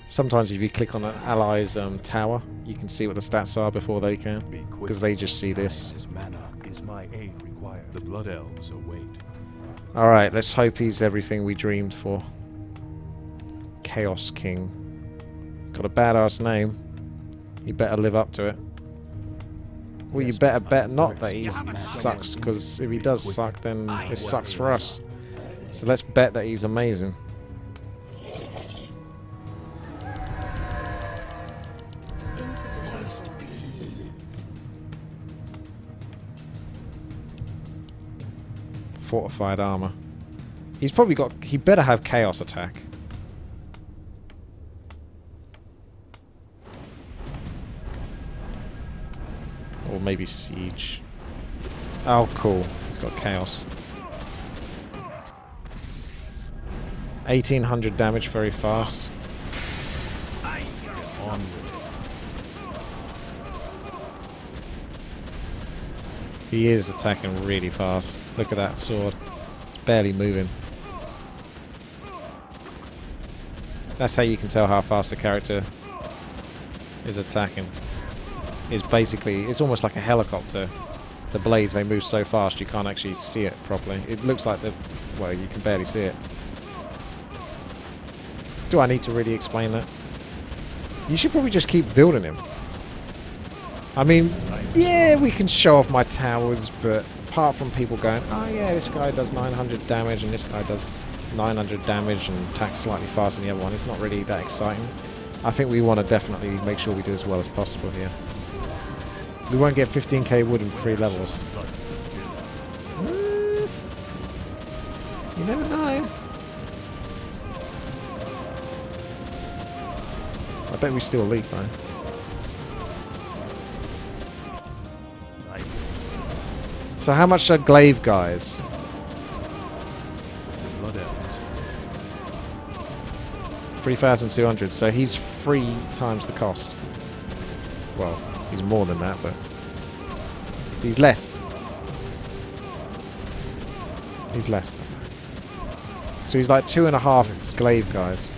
S1: Sometimes if you click on an ally's tower, you can see what the stats are before they can,
S5: Be quick.
S1: because they just see this.
S5: Is mana. Is my aid required? The blood elves await.
S1: Alright, let's hope he's everything we dreamed for. Chaos King. Got a badass name. You better live up to it. Well, you
S5: Yes,
S1: better
S5: but
S1: bet
S5: I'm
S1: not
S5: first.
S1: that he
S5: Yeah,
S1: sucks, because if he
S5: Be
S1: does
S5: quick.
S1: suck, then it sucks for us. So let's bet that he's amazing.
S3: Insufficient.
S1: Fortified armor. He's probably got... He better have chaos attack. Or maybe siege. Oh, cool. He's got chaos. 1800 damage very fast.
S5: On with
S1: He is attacking really fast. Look at that sword. It's barely moving. That's how you can tell how fast a character is attacking. It's basically, it's almost like a helicopter. The blades, they move so fast you can't actually see it properly. It looks like well, you can barely see it. Do I need to really explain that? You should probably just keep building him. I mean, yeah, we can show off my towers, but apart from people going, oh yeah, this guy does 900 damage and this guy does 900 damage and attacks slightly faster than the other one, it's not really that exciting. I think we want to definitely make sure we do as well as possible here. We won't get 15k wood in 3 levels. You never know. I bet we still leak though. So how much are glaive guys?
S5: the blood elves.
S1: 3,200. So he's 3 times the cost. Well, he's more than that, but he's less. He's less than that. So he's like 2.5 glaive guys.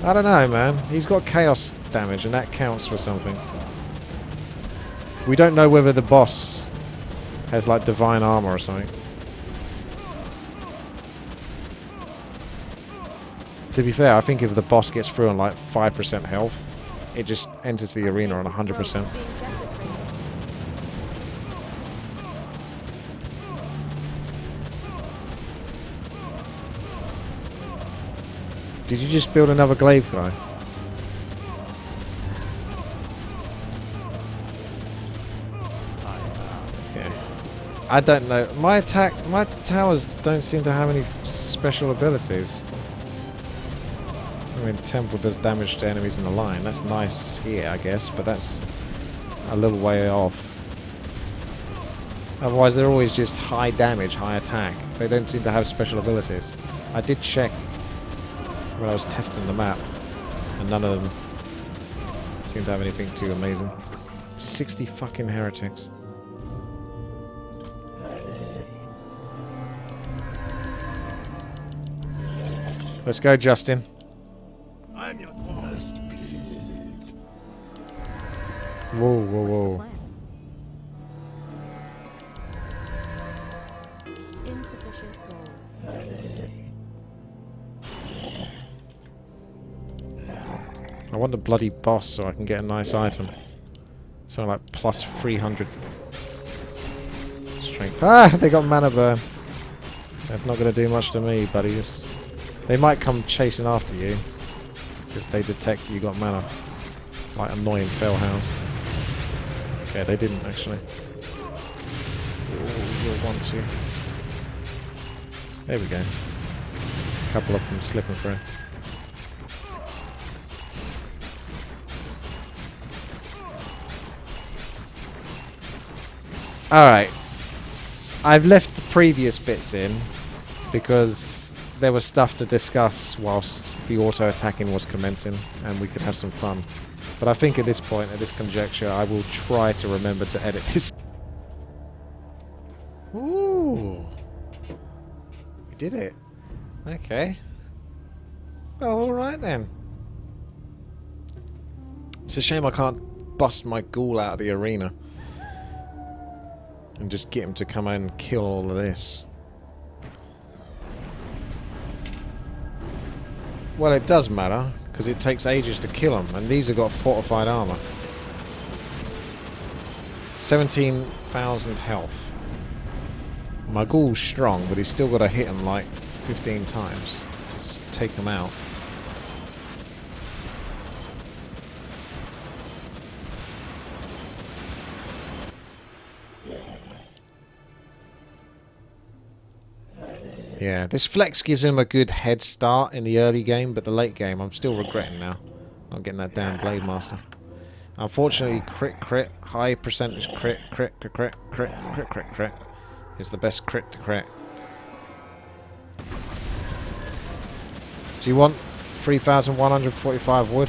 S1: I don't know, man. He's got chaos damage, and that counts for something. We don't know whether the boss has like divine armor or something. To be fair, I think if the boss gets through on like 5% health, it just enters the arena on 100%. Did you just build another glaive guy? Okay. I don't know. My towers don't seem to have any special abilities. I mean, Temple does damage to enemies in the line. That's nice here, I guess, but that's a little way off. Otherwise, they're always just high damage, high attack. They don't seem to have special abilities. I did check when I was testing the map, and none of them seemed to have anything too amazing. 60 fucking heretics. Let's go, Justin.
S2: I'm your boss.
S1: Whoa, whoa,
S3: What's the
S1: whoa.
S3: plan? Insufficient gold.
S1: I want the bloody boss so I can get a nice item. So like plus 300 strength. Ah, they got mana burn. That's not going to do much to me, buddies. They might come chasing after you because they detect you got mana. It's like annoying failhounds. Okay, they didn't actually. Ooh, you'll want to. There we go. A couple of them slipping through. Alright. I've left the previous bits in because there was stuff to discuss whilst the auto-attacking was commencing and we could have some fun. But I think at this point, at this conjecture, I will try to remember to edit this. Ooh. We did it. Okay. Well, alright then. It's a shame I can't bust my ghoul out of the arena and just get him to come in and kill all of this. Well, it does matter, because it takes ages to kill them, and these have got fortified armor. 17,000 health. My ghoul's strong, but he's still got to hit him like 15 times to take him out. Yeah, this flex gives him a good head start in the early game, but the late game I'm still regretting now. Not getting that damn Blade Master. Unfortunately, crit, high percentage crit is the best crit to crit. Do you want 3,145 wood?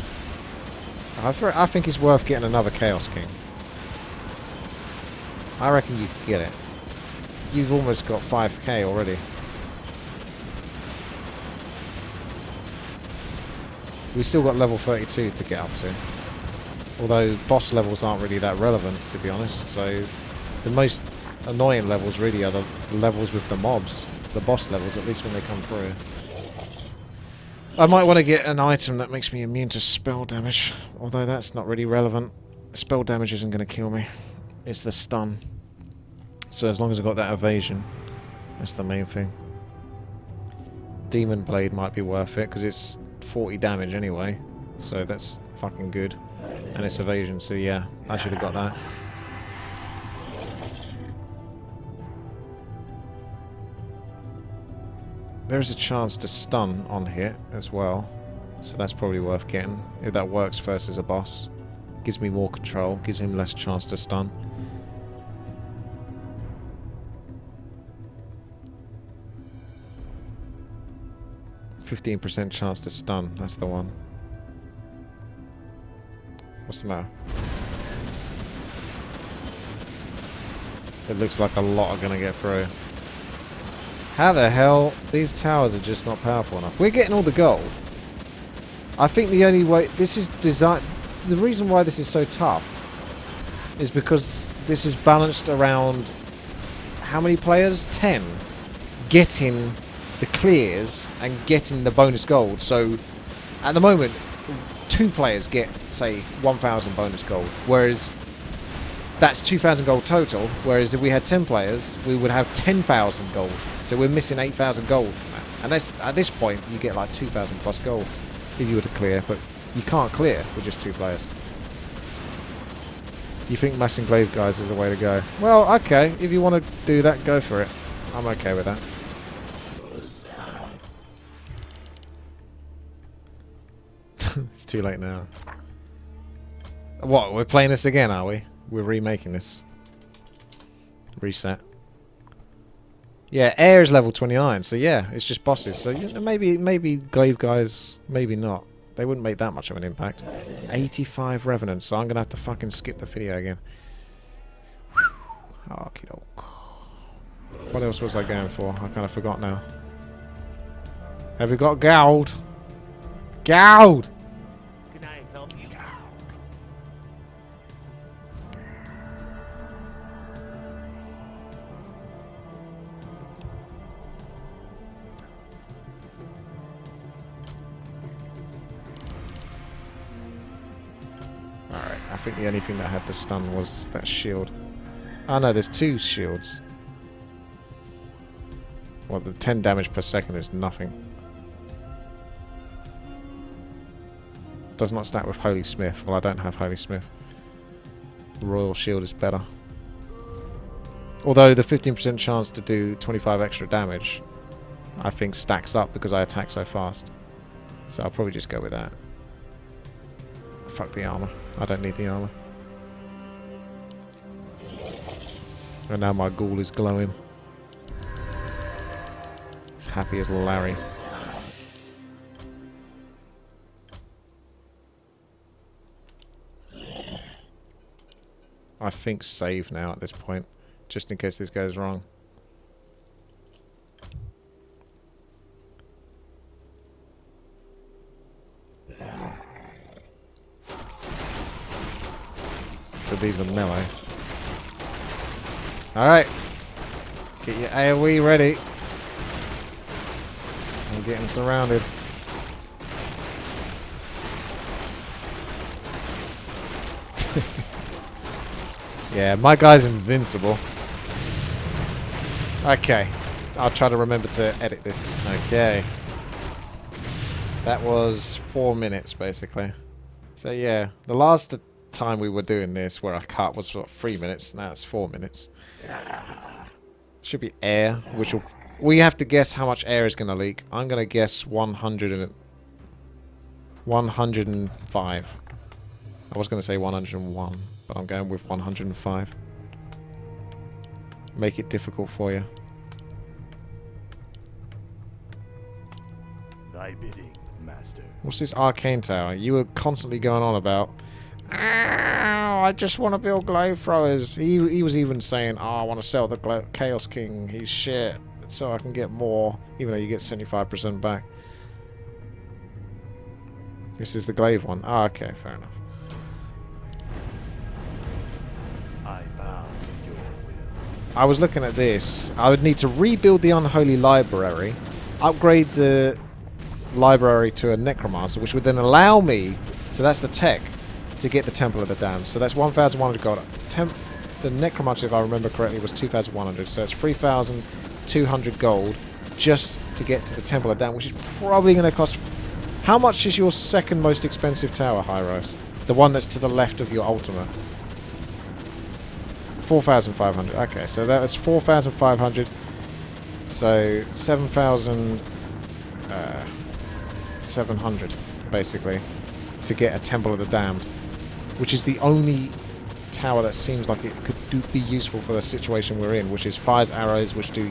S1: I think it's worth getting another Chaos King. I reckon you could get it. You've almost got 5k already. We've still got level 32 to get up to. Although boss levels aren't really that relevant, to be honest. So the most annoying levels really are the levels with the mobs. The boss levels, at least when they come through. I might want to get an item that makes me immune to spell damage. Although that's not really relevant. Spell damage isn't going to kill me. It's the stun. So as long as I've got that evasion, that's the main thing. Demon Blade might be worth it, because it's 40 damage anyway, so that's fucking good. And it's evasion, so yeah, I should have got that. There's a chance to stun on hit as well, so that's probably worth getting. If that works first as a boss, gives me more control, gives him less chance to stun. %15% chance to stun, that's the one. What's the matter? It looks like a lot are gonna get through. How the hell? These towers are just not powerful enough. We're getting all the gold. I think the only way... This is designed... The reason why this is so tough is because this is balanced around... How many players? 10. Getting the clears and getting the bonus gold. So at the moment 2 players get, say, 1,000 bonus gold, whereas that's 2,000 gold total, whereas if we had 10 players we would have 10,000 gold, so we're missing 8,000 gold from that. And that's, at this point you get like 2,000 plus gold if you were to clear, but you can't clear with just 2 players. You think Mass Englaive guys is the way to go? Well, okay, if you want to do that, go for it. I'm okay with that. It's too late now. What, we're playing this again, are we? We're remaking this. Reset. Yeah, air is level 29, so yeah, it's just bosses. So maybe glaive guys, maybe not. They wouldn't make that much of an impact. 85 revenants, so I'm gonna have to fucking skip the video again. Okie doke. What else was I going for? I kind of forgot now. Have we got gold? Gold!
S4: Can I help you?
S1: Alright, I think the only thing that had the stun was that shield. Oh no, there's 2 shields. Well, the 10 damage per second is nothing. Does not stack with Holy Smith. Well, I don't have Holy Smith. Royal Shield is better. Although the 15% chance to do 25 extra damage, I think stacks up because I attack so fast. So I'll probably just go with that. Fuck the armor. I don't need the armor. And now my ghoul is glowing. As happy as Larry. I think save now at this point, just in case this goes wrong. So these are melee. Alright. Get your AoE ready. I'm getting surrounded. Yeah, my guy's invincible. Okay. I'll try to remember to edit this. Okay. That was 4 minutes, basically. So yeah, the last time we were doing this, where I cut, was what, 3 minutes. Now it's 4 minutes. Should be air, which will... We have to guess how much air is going to leak. I'm going to guess 105. I was going to say 101, but I'm going with 105. Make it difficult for you.
S2: Thy bidding, master.
S1: What's this arcane tower? You were constantly going on about, "Ow, I just want to build glaive throwers." He was even saying, "Oh, I want to sell the Chaos King. He's shit, so I can get more," even though you get 75% back. This is the glaive one. Ah, okay, fair enough.
S2: I bow to your will.
S1: I was looking at this. I would need to rebuild the Unholy Library, upgrade the library to a Necromancer, which would then allow me, so that's the tech, to get the Temple of the Damned. So that's 1,100 gold. The Necromancer, if I remember correctly, was 2,100, so it's 3,200 gold just to get to the Temple of the Damned, which is probably going to cost... How much is your second most expensive tower, Hyros? The one that's to the left of your ultimate. 4,500. Okay, so that was 4,500. So 7,700, basically, to get a Temple of the Damned, which is the only tower that seems like it could be useful for the situation we're in, which is fires arrows, which do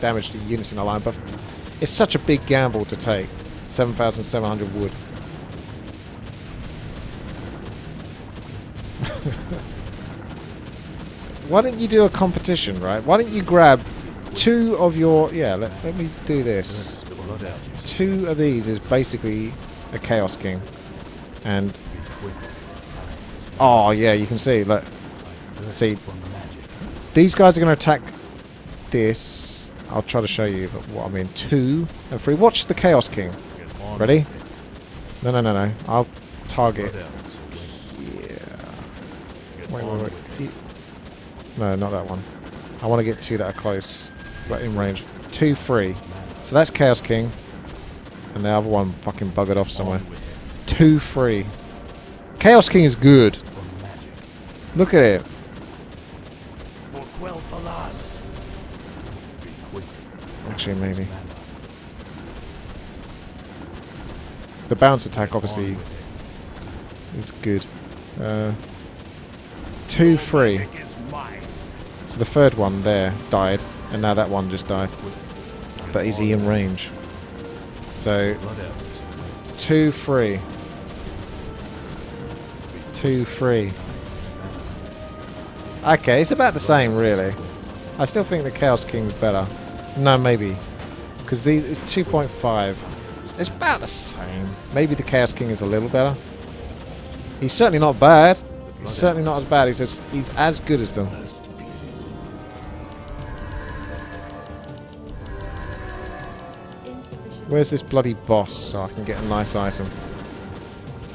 S1: damage to units in a line. But it's such a big gamble to take. 7,700 wood. Why don't you do a competition, right? Why don't you grab 2 of your... Yeah, let me do this. 2 of these is basically a Chaos King. And... Oh, yeah, you can see. Look. See. These guys are going to attack this. I'll try to show you what I mean. 2 and 3. Watch the Chaos King. Ready? No. I'll target. Yeah. Wait. No, not that one. I want to get 2 that are close, but in range. 2, 3. So that's Chaos King. And the other one fucking buggered off somewhere. 2, 3. Chaos King is good. Look at it. Actually, maybe. The bounce attack, obviously, is good. 2, 3. So the third one there died. And now that one just died. But is he in range? So,
S5: Blood elves await.
S1: 2 free. 2 free. Okay, it's about the same, really. I still think the Chaos King's better. No, maybe. Because these it's 2.5. It's about the same. Maybe the Chaos King is a little better. He's certainly not bad. He's certainly not as bad. He's as good as them.
S3: Insufficient.
S1: Where's this bloody boss so I can get a nice item?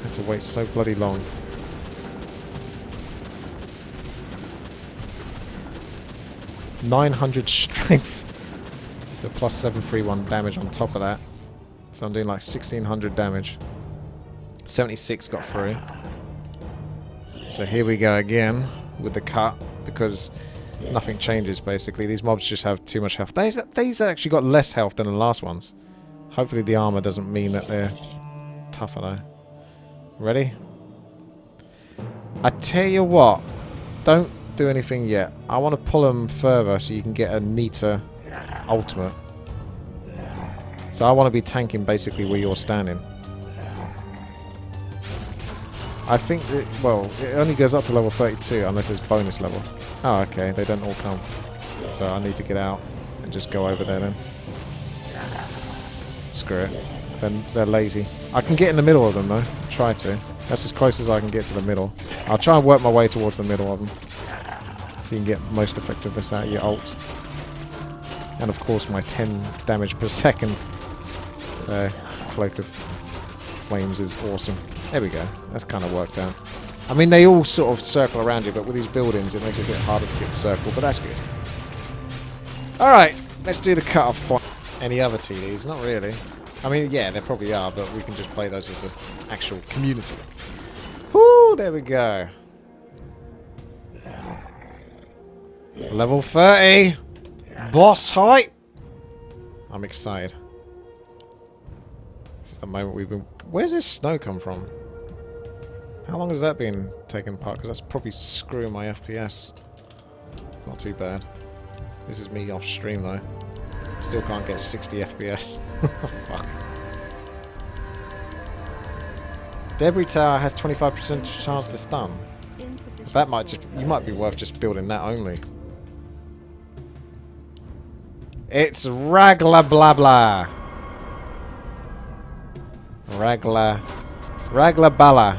S1: I had to wait so bloody long. .900 strength. So plus 731 damage on top of that. So I'm doing like 1600 damage. 76 got through. So here we go again with the cut, because nothing changes basically. These mobs just have too much health. These actually got less health than the last ones. Hopefully the armor doesn't mean that they're tougher though. Ready? I tell you what, don't do anything yet. I want to pull them further so you can get a neater ultimate. So I want to be tanking basically where you're standing. I think that, well, it only goes up to level 32 unless it's bonus level. Oh, okay, they don't all come. So I need to get out and just go over there then. Screw it. Then they're lazy. I can get in the middle of them though. Try to. That's as close as I can get to the middle. I'll try and work my way towards the middle of them. So you can get most effectiveness out of your ult. And of course my 10 damage per second Cloak of Flames is awesome. There we go. That's kind of worked out. I mean, they all sort of circle around you, but with these buildings it makes it a bit harder to get the circle, but that's good. Alright, let's do the cut-off point. Any other TDs? Not really. I mean, yeah, there probably are, but we can just play those as an actual community. Whoo, there we go. Level 30! Boss height! I'm excited. This is the moment we've been... Where's this snow come from? How long has that been taking part? Because that's probably screwing my FPS. It's not too bad. This is me off stream though. Still can't get 60 FPS. Fuck. Debris Tower has 25% chance to stun.
S3: Insufficient.
S1: That might just... You might be worth just building that only. It's Ragla blah blah. Ragla. Ragla bala.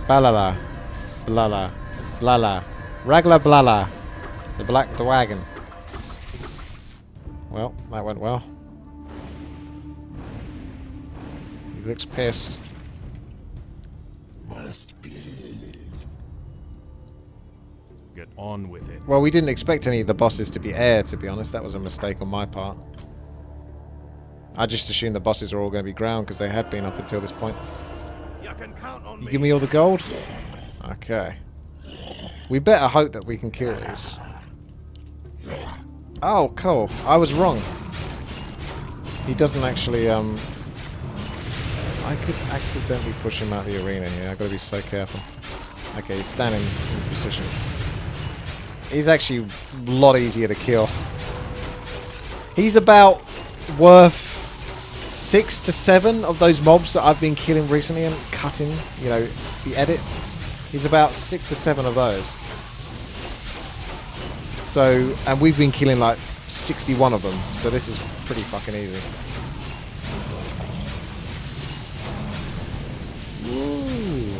S1: Balala. Blala. Blala. Ragla blala. The Black Dragon. Well, that went well. He looks pissed.
S5: Get on with it.
S1: Well, we didn't expect any of the bosses to be air, to be honest. That was a mistake on my part. I just assumed the bosses are all going to be ground because they had been up until this point.
S2: You can count on
S1: You
S2: me.
S1: give me all the gold? Okay. We better hope that we can kill these. Oh, cool. I was wrong. He doesn't actually, I could accidentally push him out of the arena here. I've got to be so careful. Okay, he's standing in position. He's actually a lot easier to kill. He's about worth 6 to 7 of those mobs that I've been killing recently and cutting, you know, the edit. He's about 6 to 7 of those. So, and we've been killing like 61 of them, so this is pretty fucking easy. Ooh.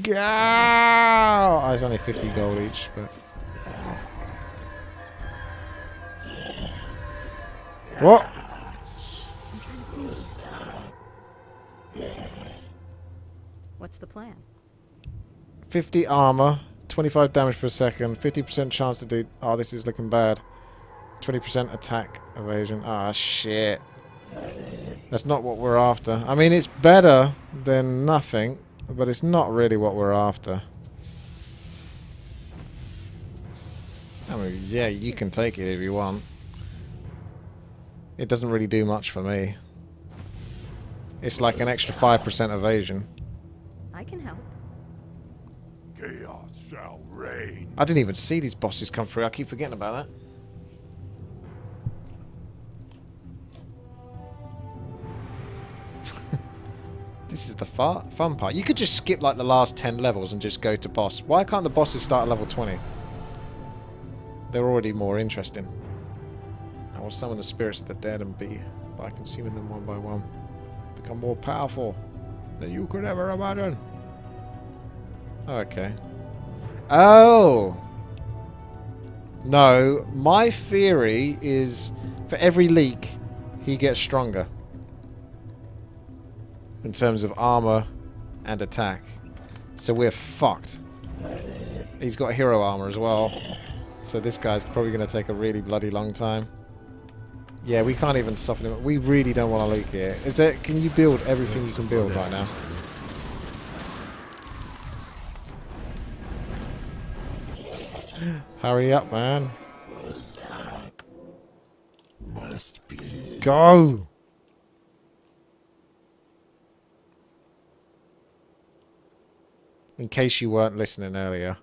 S1: Go! Oh, it's only 50 gold each, but... What?
S3: What's the plan?
S1: 50 armor, 25 damage per second, 50% chance to do... Oh, this is looking bad. 20% attack evasion. Ah, shit. That's not what we're after. I mean, it's better than nothing, but it's not really what we're after. I mean, yeah, you can take it if you want. It doesn't really do much for me. It's like an extra 5% evasion.
S3: I can help.
S2: Chaos shall reign.
S1: I didn't even see these bosses come through. I keep forgetting about that. This is the fun part. You could just skip like the last 10 levels and just go to boss. Why can't the bosses start at level 20? They're already more interesting. I will summon the spirits of the dead and be by consuming them one by one. Become more powerful than you could ever imagine. Okay. Oh! No, my theory is for every leak, he gets stronger. In terms of armor and attack. So we're fucked. He's got hero armor as well. So this guy's probably going to take a really bloody long time. Yeah, we can't even soften him. We really don't want to leak here. Is there? Can you build everything you can build right now? Hurry up, man. Go! In case you weren't listening earlier,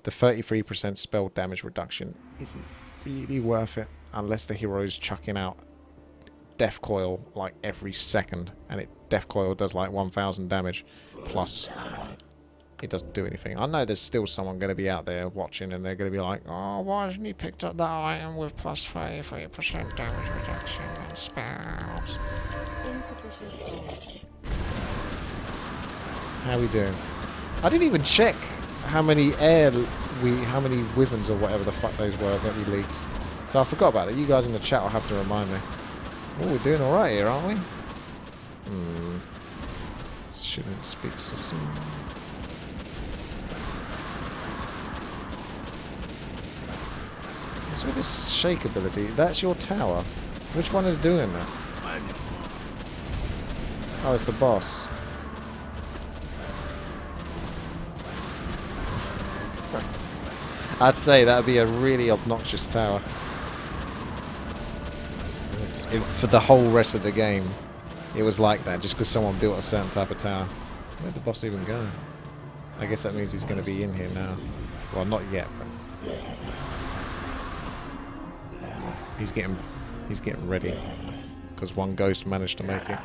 S1: the 33% spell damage reduction isn't really worth it unless the hero's chucking out Death Coil like every second, and Death Coil does like 1000 damage plus. It doesn't do anything. I know there's still someone going to be out there watching and they're going to be like, oh, why hasn't he picked up that item with plus 33% damage reduction and spells?
S3: Insufficient.
S1: How we doing? I didn't even check how many how many wyverns or whatever the fuck those were that we leaked. So I forgot about it. You guys in the chat will have to remind me. Oh, we're doing alright here, aren't we? Shouldn't speak so soon. What's with this shake ability? That's your tower. Which one is doing that? Oh, it's the boss. I'd say that would be a really obnoxious tower. For the whole rest of the game, it was like that, just because someone built a certain type of tower. Where'd the boss even go? I guess that means he's going to be in here now. Well, not yet, but he's getting ready, because one ghost managed to make it.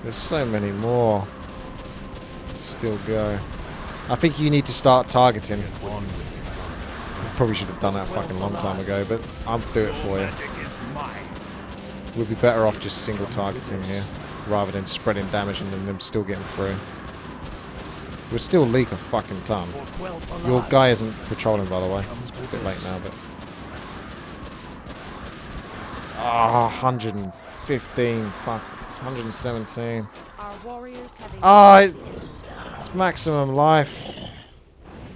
S1: There's so many more to still go. I think you need to start targeting. Probably should have done that a fucking long time ago, but I'll do it for you. We'll be better off just single targeting here, rather than spreading damage and then them still getting through. We'll still leak a fucking ton. Your guy isn't patrolling, by the way. It's a bit late now, but... Ah, 115, fuck. It's 117.
S3: Our warriors have
S1: Ah, it's maximum life.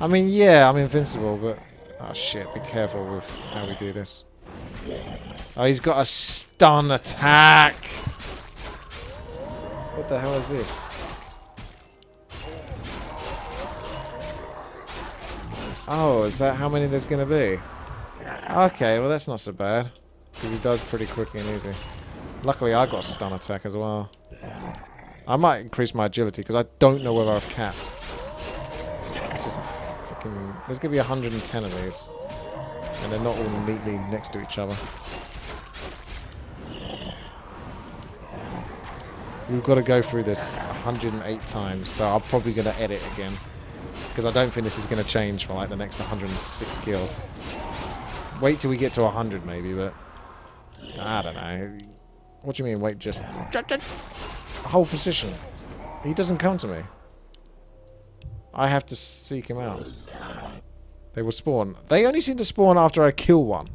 S1: I mean, yeah, I'm invincible, but... Oh shit, be careful with how we do this. Oh, he's got a stun attack! What the hell is this? Oh, is that how many there's gonna be? Okay, well that's not so bad. Because he does pretty quick and easy. Luckily I got a stun attack as well. I might increase my agility because I don't know whether I've capped. This is a fucking... There's gonna be 110 of these. And they're not all neatly next to each other. We've got to go through this 108 times, so I'm probably going to edit again. Because I don't think this is going to change for like the next 106 kills. Wait till we get to 100 maybe, but... I don't know. What do you mean, wait, just... Hold position. He doesn't come to me. I have to seek him out. They will spawn. They only seem to spawn after I kill one.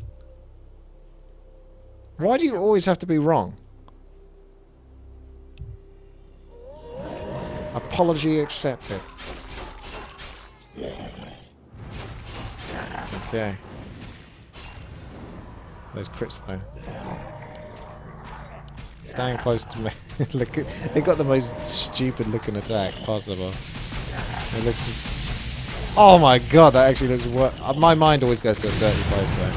S1: Why do you always have to be wrong? Apology accepted. Okay. Those crits though. Stand close to me. Look at, they got the most stupid looking attack possible. It looks... Oh my god, that actually looks worse. My mind always goes to a dirty place though.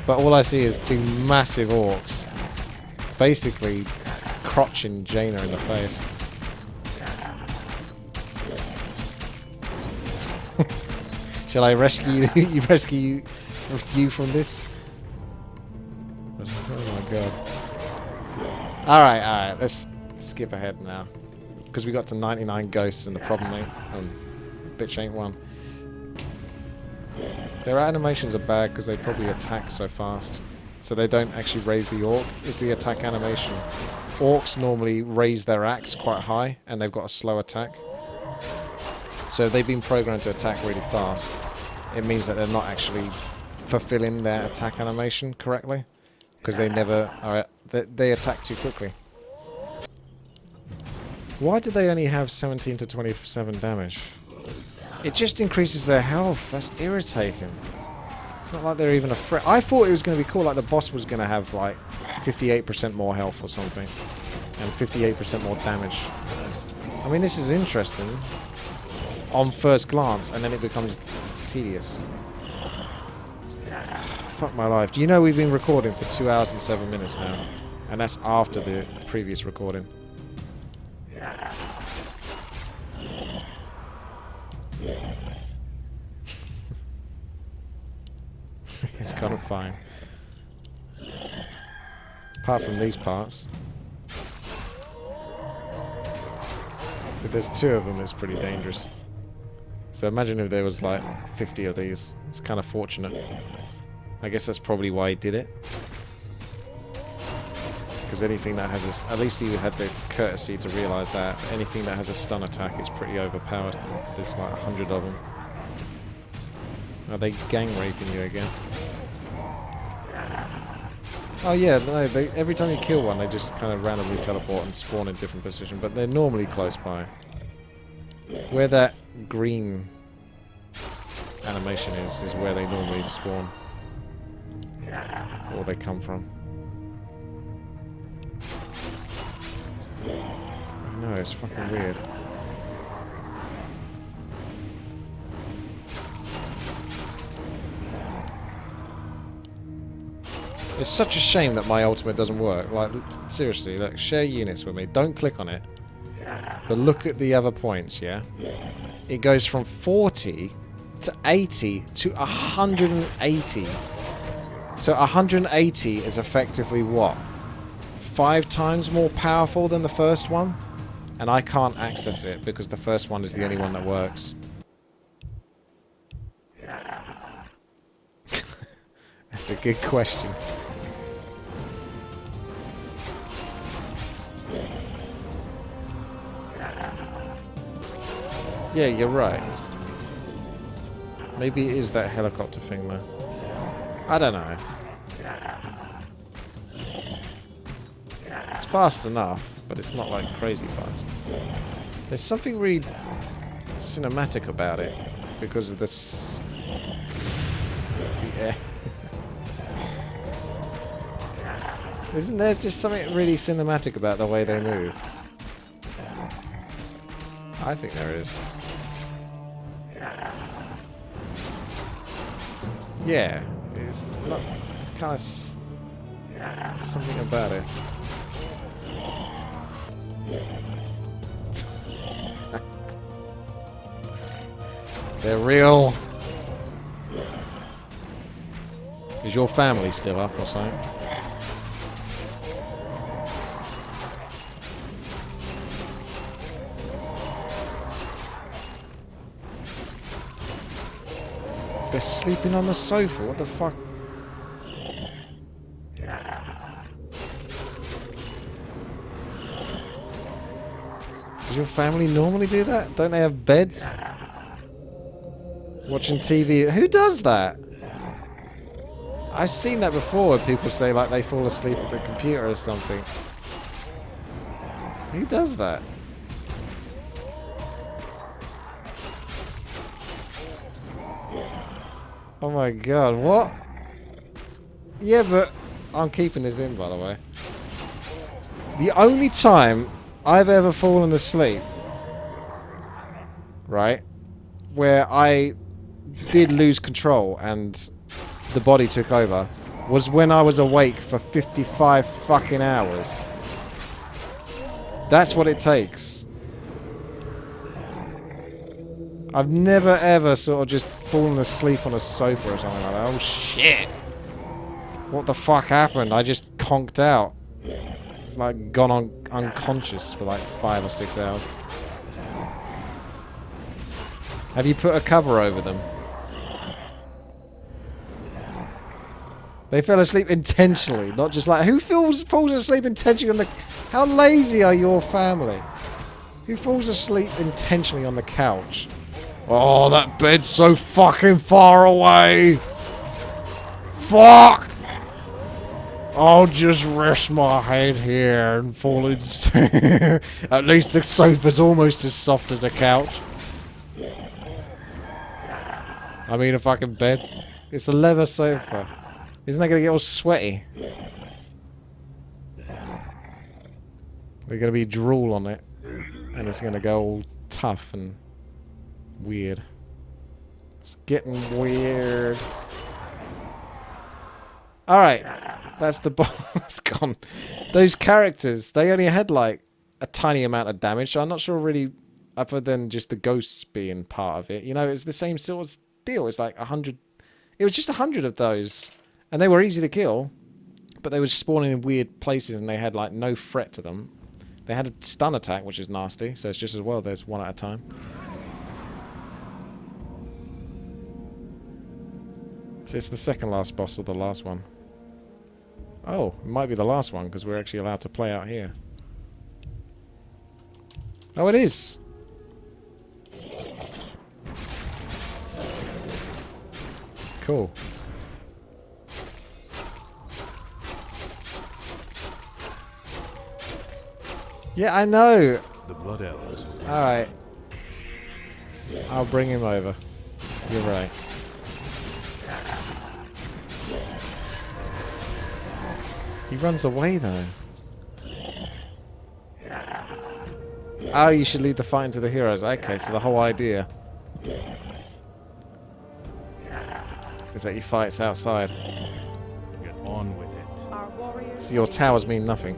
S1: But all I see is two massive orcs basically crotching Jaina in the face. Shall I rescue you? Rescue you from this? Oh my god. Alright, let's skip ahead now. Because we got to 99 ghosts and the problem ain't... bitch ain't one. Their animations are bad because they probably attack so fast. So they don't actually raise the orc. It's the attack animation. Orcs normally raise their axe quite high and they've got a slow attack. So they've been programmed to attack really fast. It means that they're not actually fulfilling their attack animation correctly. Because they never are... They attack too quickly. Why do they only have 17 to 27 damage? It just increases their health. That's irritating. It's not like they're even a threat. I thought it was going to be cool, like the boss was going to have like 58% more health or something. And 58% more damage. I mean, this is interesting on first glance, and then it becomes tedious. Fuck my life. Do you know we've been recording for 2 hours and 7 minutes now? And that's after the previous recording. It's kind of fine. Apart from these parts. If there's 2 of them, it's pretty dangerous. So imagine if there was like 50 of these. It's kind of fortunate. I guess that's probably why he did it. Because anything that has a... At least he had the courtesy to realise that. Anything that has a stun attack is pretty overpowered. There's like 100 of them. Are they gang raping you again? Oh yeah, no, every time you kill one, they just kind of randomly teleport and spawn in different positions, but they're normally close by. Where that green animation is where they normally spawn. Or they come from. I know, it's fucking weird. It's such a shame that my ultimate doesn't work. Like, seriously, like, share units with me. Don't click on it. But look at the other points, yeah? It goes from 40 to 80 to 180. So 180 is effectively what? 5 times more powerful than the first one? And I can't access it because the first one is the only one that works. That's a good question. Yeah, you're right. Maybe it is that helicopter thing though. I don't know. It's fast enough, but it's not like crazy fast. There's something really cinematic about it because of this. Yeah. Isn't there just something really cinematic about the way they move? I think there is. Yeah, it's not kind of something about it. They're real. Is your family still up or something? They're sleeping on the sofa. What the fuck? Does your family normally do that? Don't they have beds? Watching TV. Who does that? I've seen that before where people say like they fall asleep at the computer or something. Who does that? Oh my god, what? Yeah, but I'm keeping this in, by the way. The only time I've ever fallen asleep, right, where I did lose control and the body took over was when I was awake for 55 fucking hours. That's what it takes. I've never ever sort of just fallen asleep on a sofa or something like that. Oh shit! What the fuck happened? I just conked out. It's like gone on unconscious for like 5 or 6 hours. Have you put a cover over them? They fell asleep intentionally, not just like... Who falls asleep intentionally on the... How lazy are your family? Who falls asleep intentionally on the couch? Oh, that bed's so fucking far away! Fuck! I'll just rest my head here and fall into... At least the sofa's almost as soft as a couch. I mean a fucking bed. It's a leather sofa. Isn't that going to get all sweaty? There's going to be drool on it. And it's going to go all tough and weird. It's getting weird. Alright. That's the boss. It's gone. Those characters, they only had like a tiny amount of damage. So I'm not sure really, other than just the ghosts being part of it. You know, it's the same sort of deal. It's like 100. It was just 100 of those. And they were easy to kill, but they were spawning in weird places and they had like no threat to them. They had a stun attack, which is nasty, so it's just as well there's one at a time. So it's the second last boss or the last one. Oh, it might be the last one because we're actually allowed to play out here. Oh, it is! Cool. Yeah, I know.
S5: The Blood Elves.
S1: Alright. I'll bring him over. You're right. He runs away though. Oh, you should lead the fight into the heroes. Okay, so the whole idea is that you fight outside.
S5: Get on with it.
S3: Our warriors.
S1: So your towers mean nothing.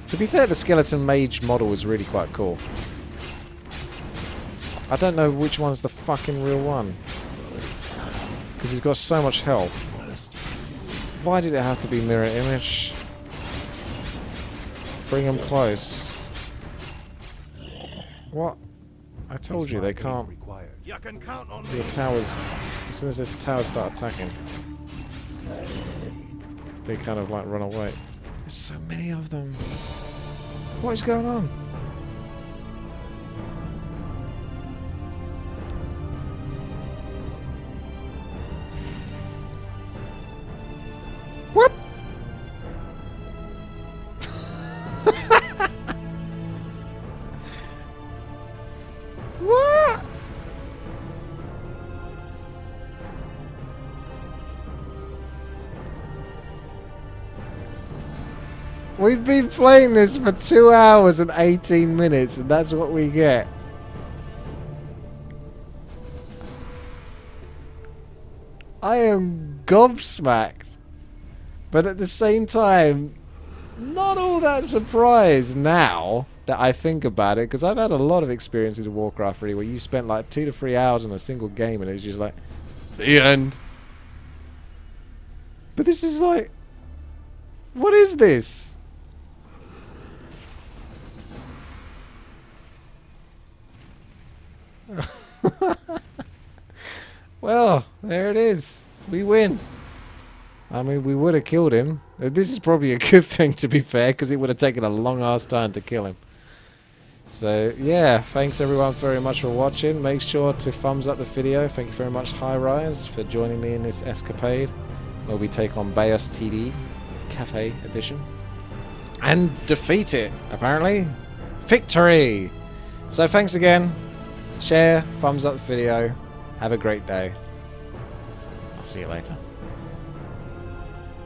S1: To be fair, the skeleton mage model is really quite cool. I don't know which one's the fucking real one. Because he's got so much health. Why did it have to be mirror image? Bring him close. What? I told you they can't...
S2: You can count on
S1: Your towers... As soon as this towers start attacking, they kind of like run away. There's so many of them. What is going on? What? What? We've been playing this for 2 hours and 18 minutes, and that's what we get. I am gobsmacked. But at the same time, not all that surprised now that I think about it, because I've had a lot of experiences with Warcraft 3 where you spent like 2 to 3 hours on a single game and it's just like, the end. But this is like, what is this? Well, there it is. We win. I mean, we would have killed him. This is probably a good thing, to be fair, because it would have taken a long ass time to kill him. So, yeah, thanks everyone very much for watching. Make sure to thumbs up the video. Thank you very much, High Rise, for joining me in this escapade where we take on Bayus TD, Cafe Edition, and defeat it, apparently. Victory! So, thanks again. Share, thumbs up the video. Have a great day. I'll see you later.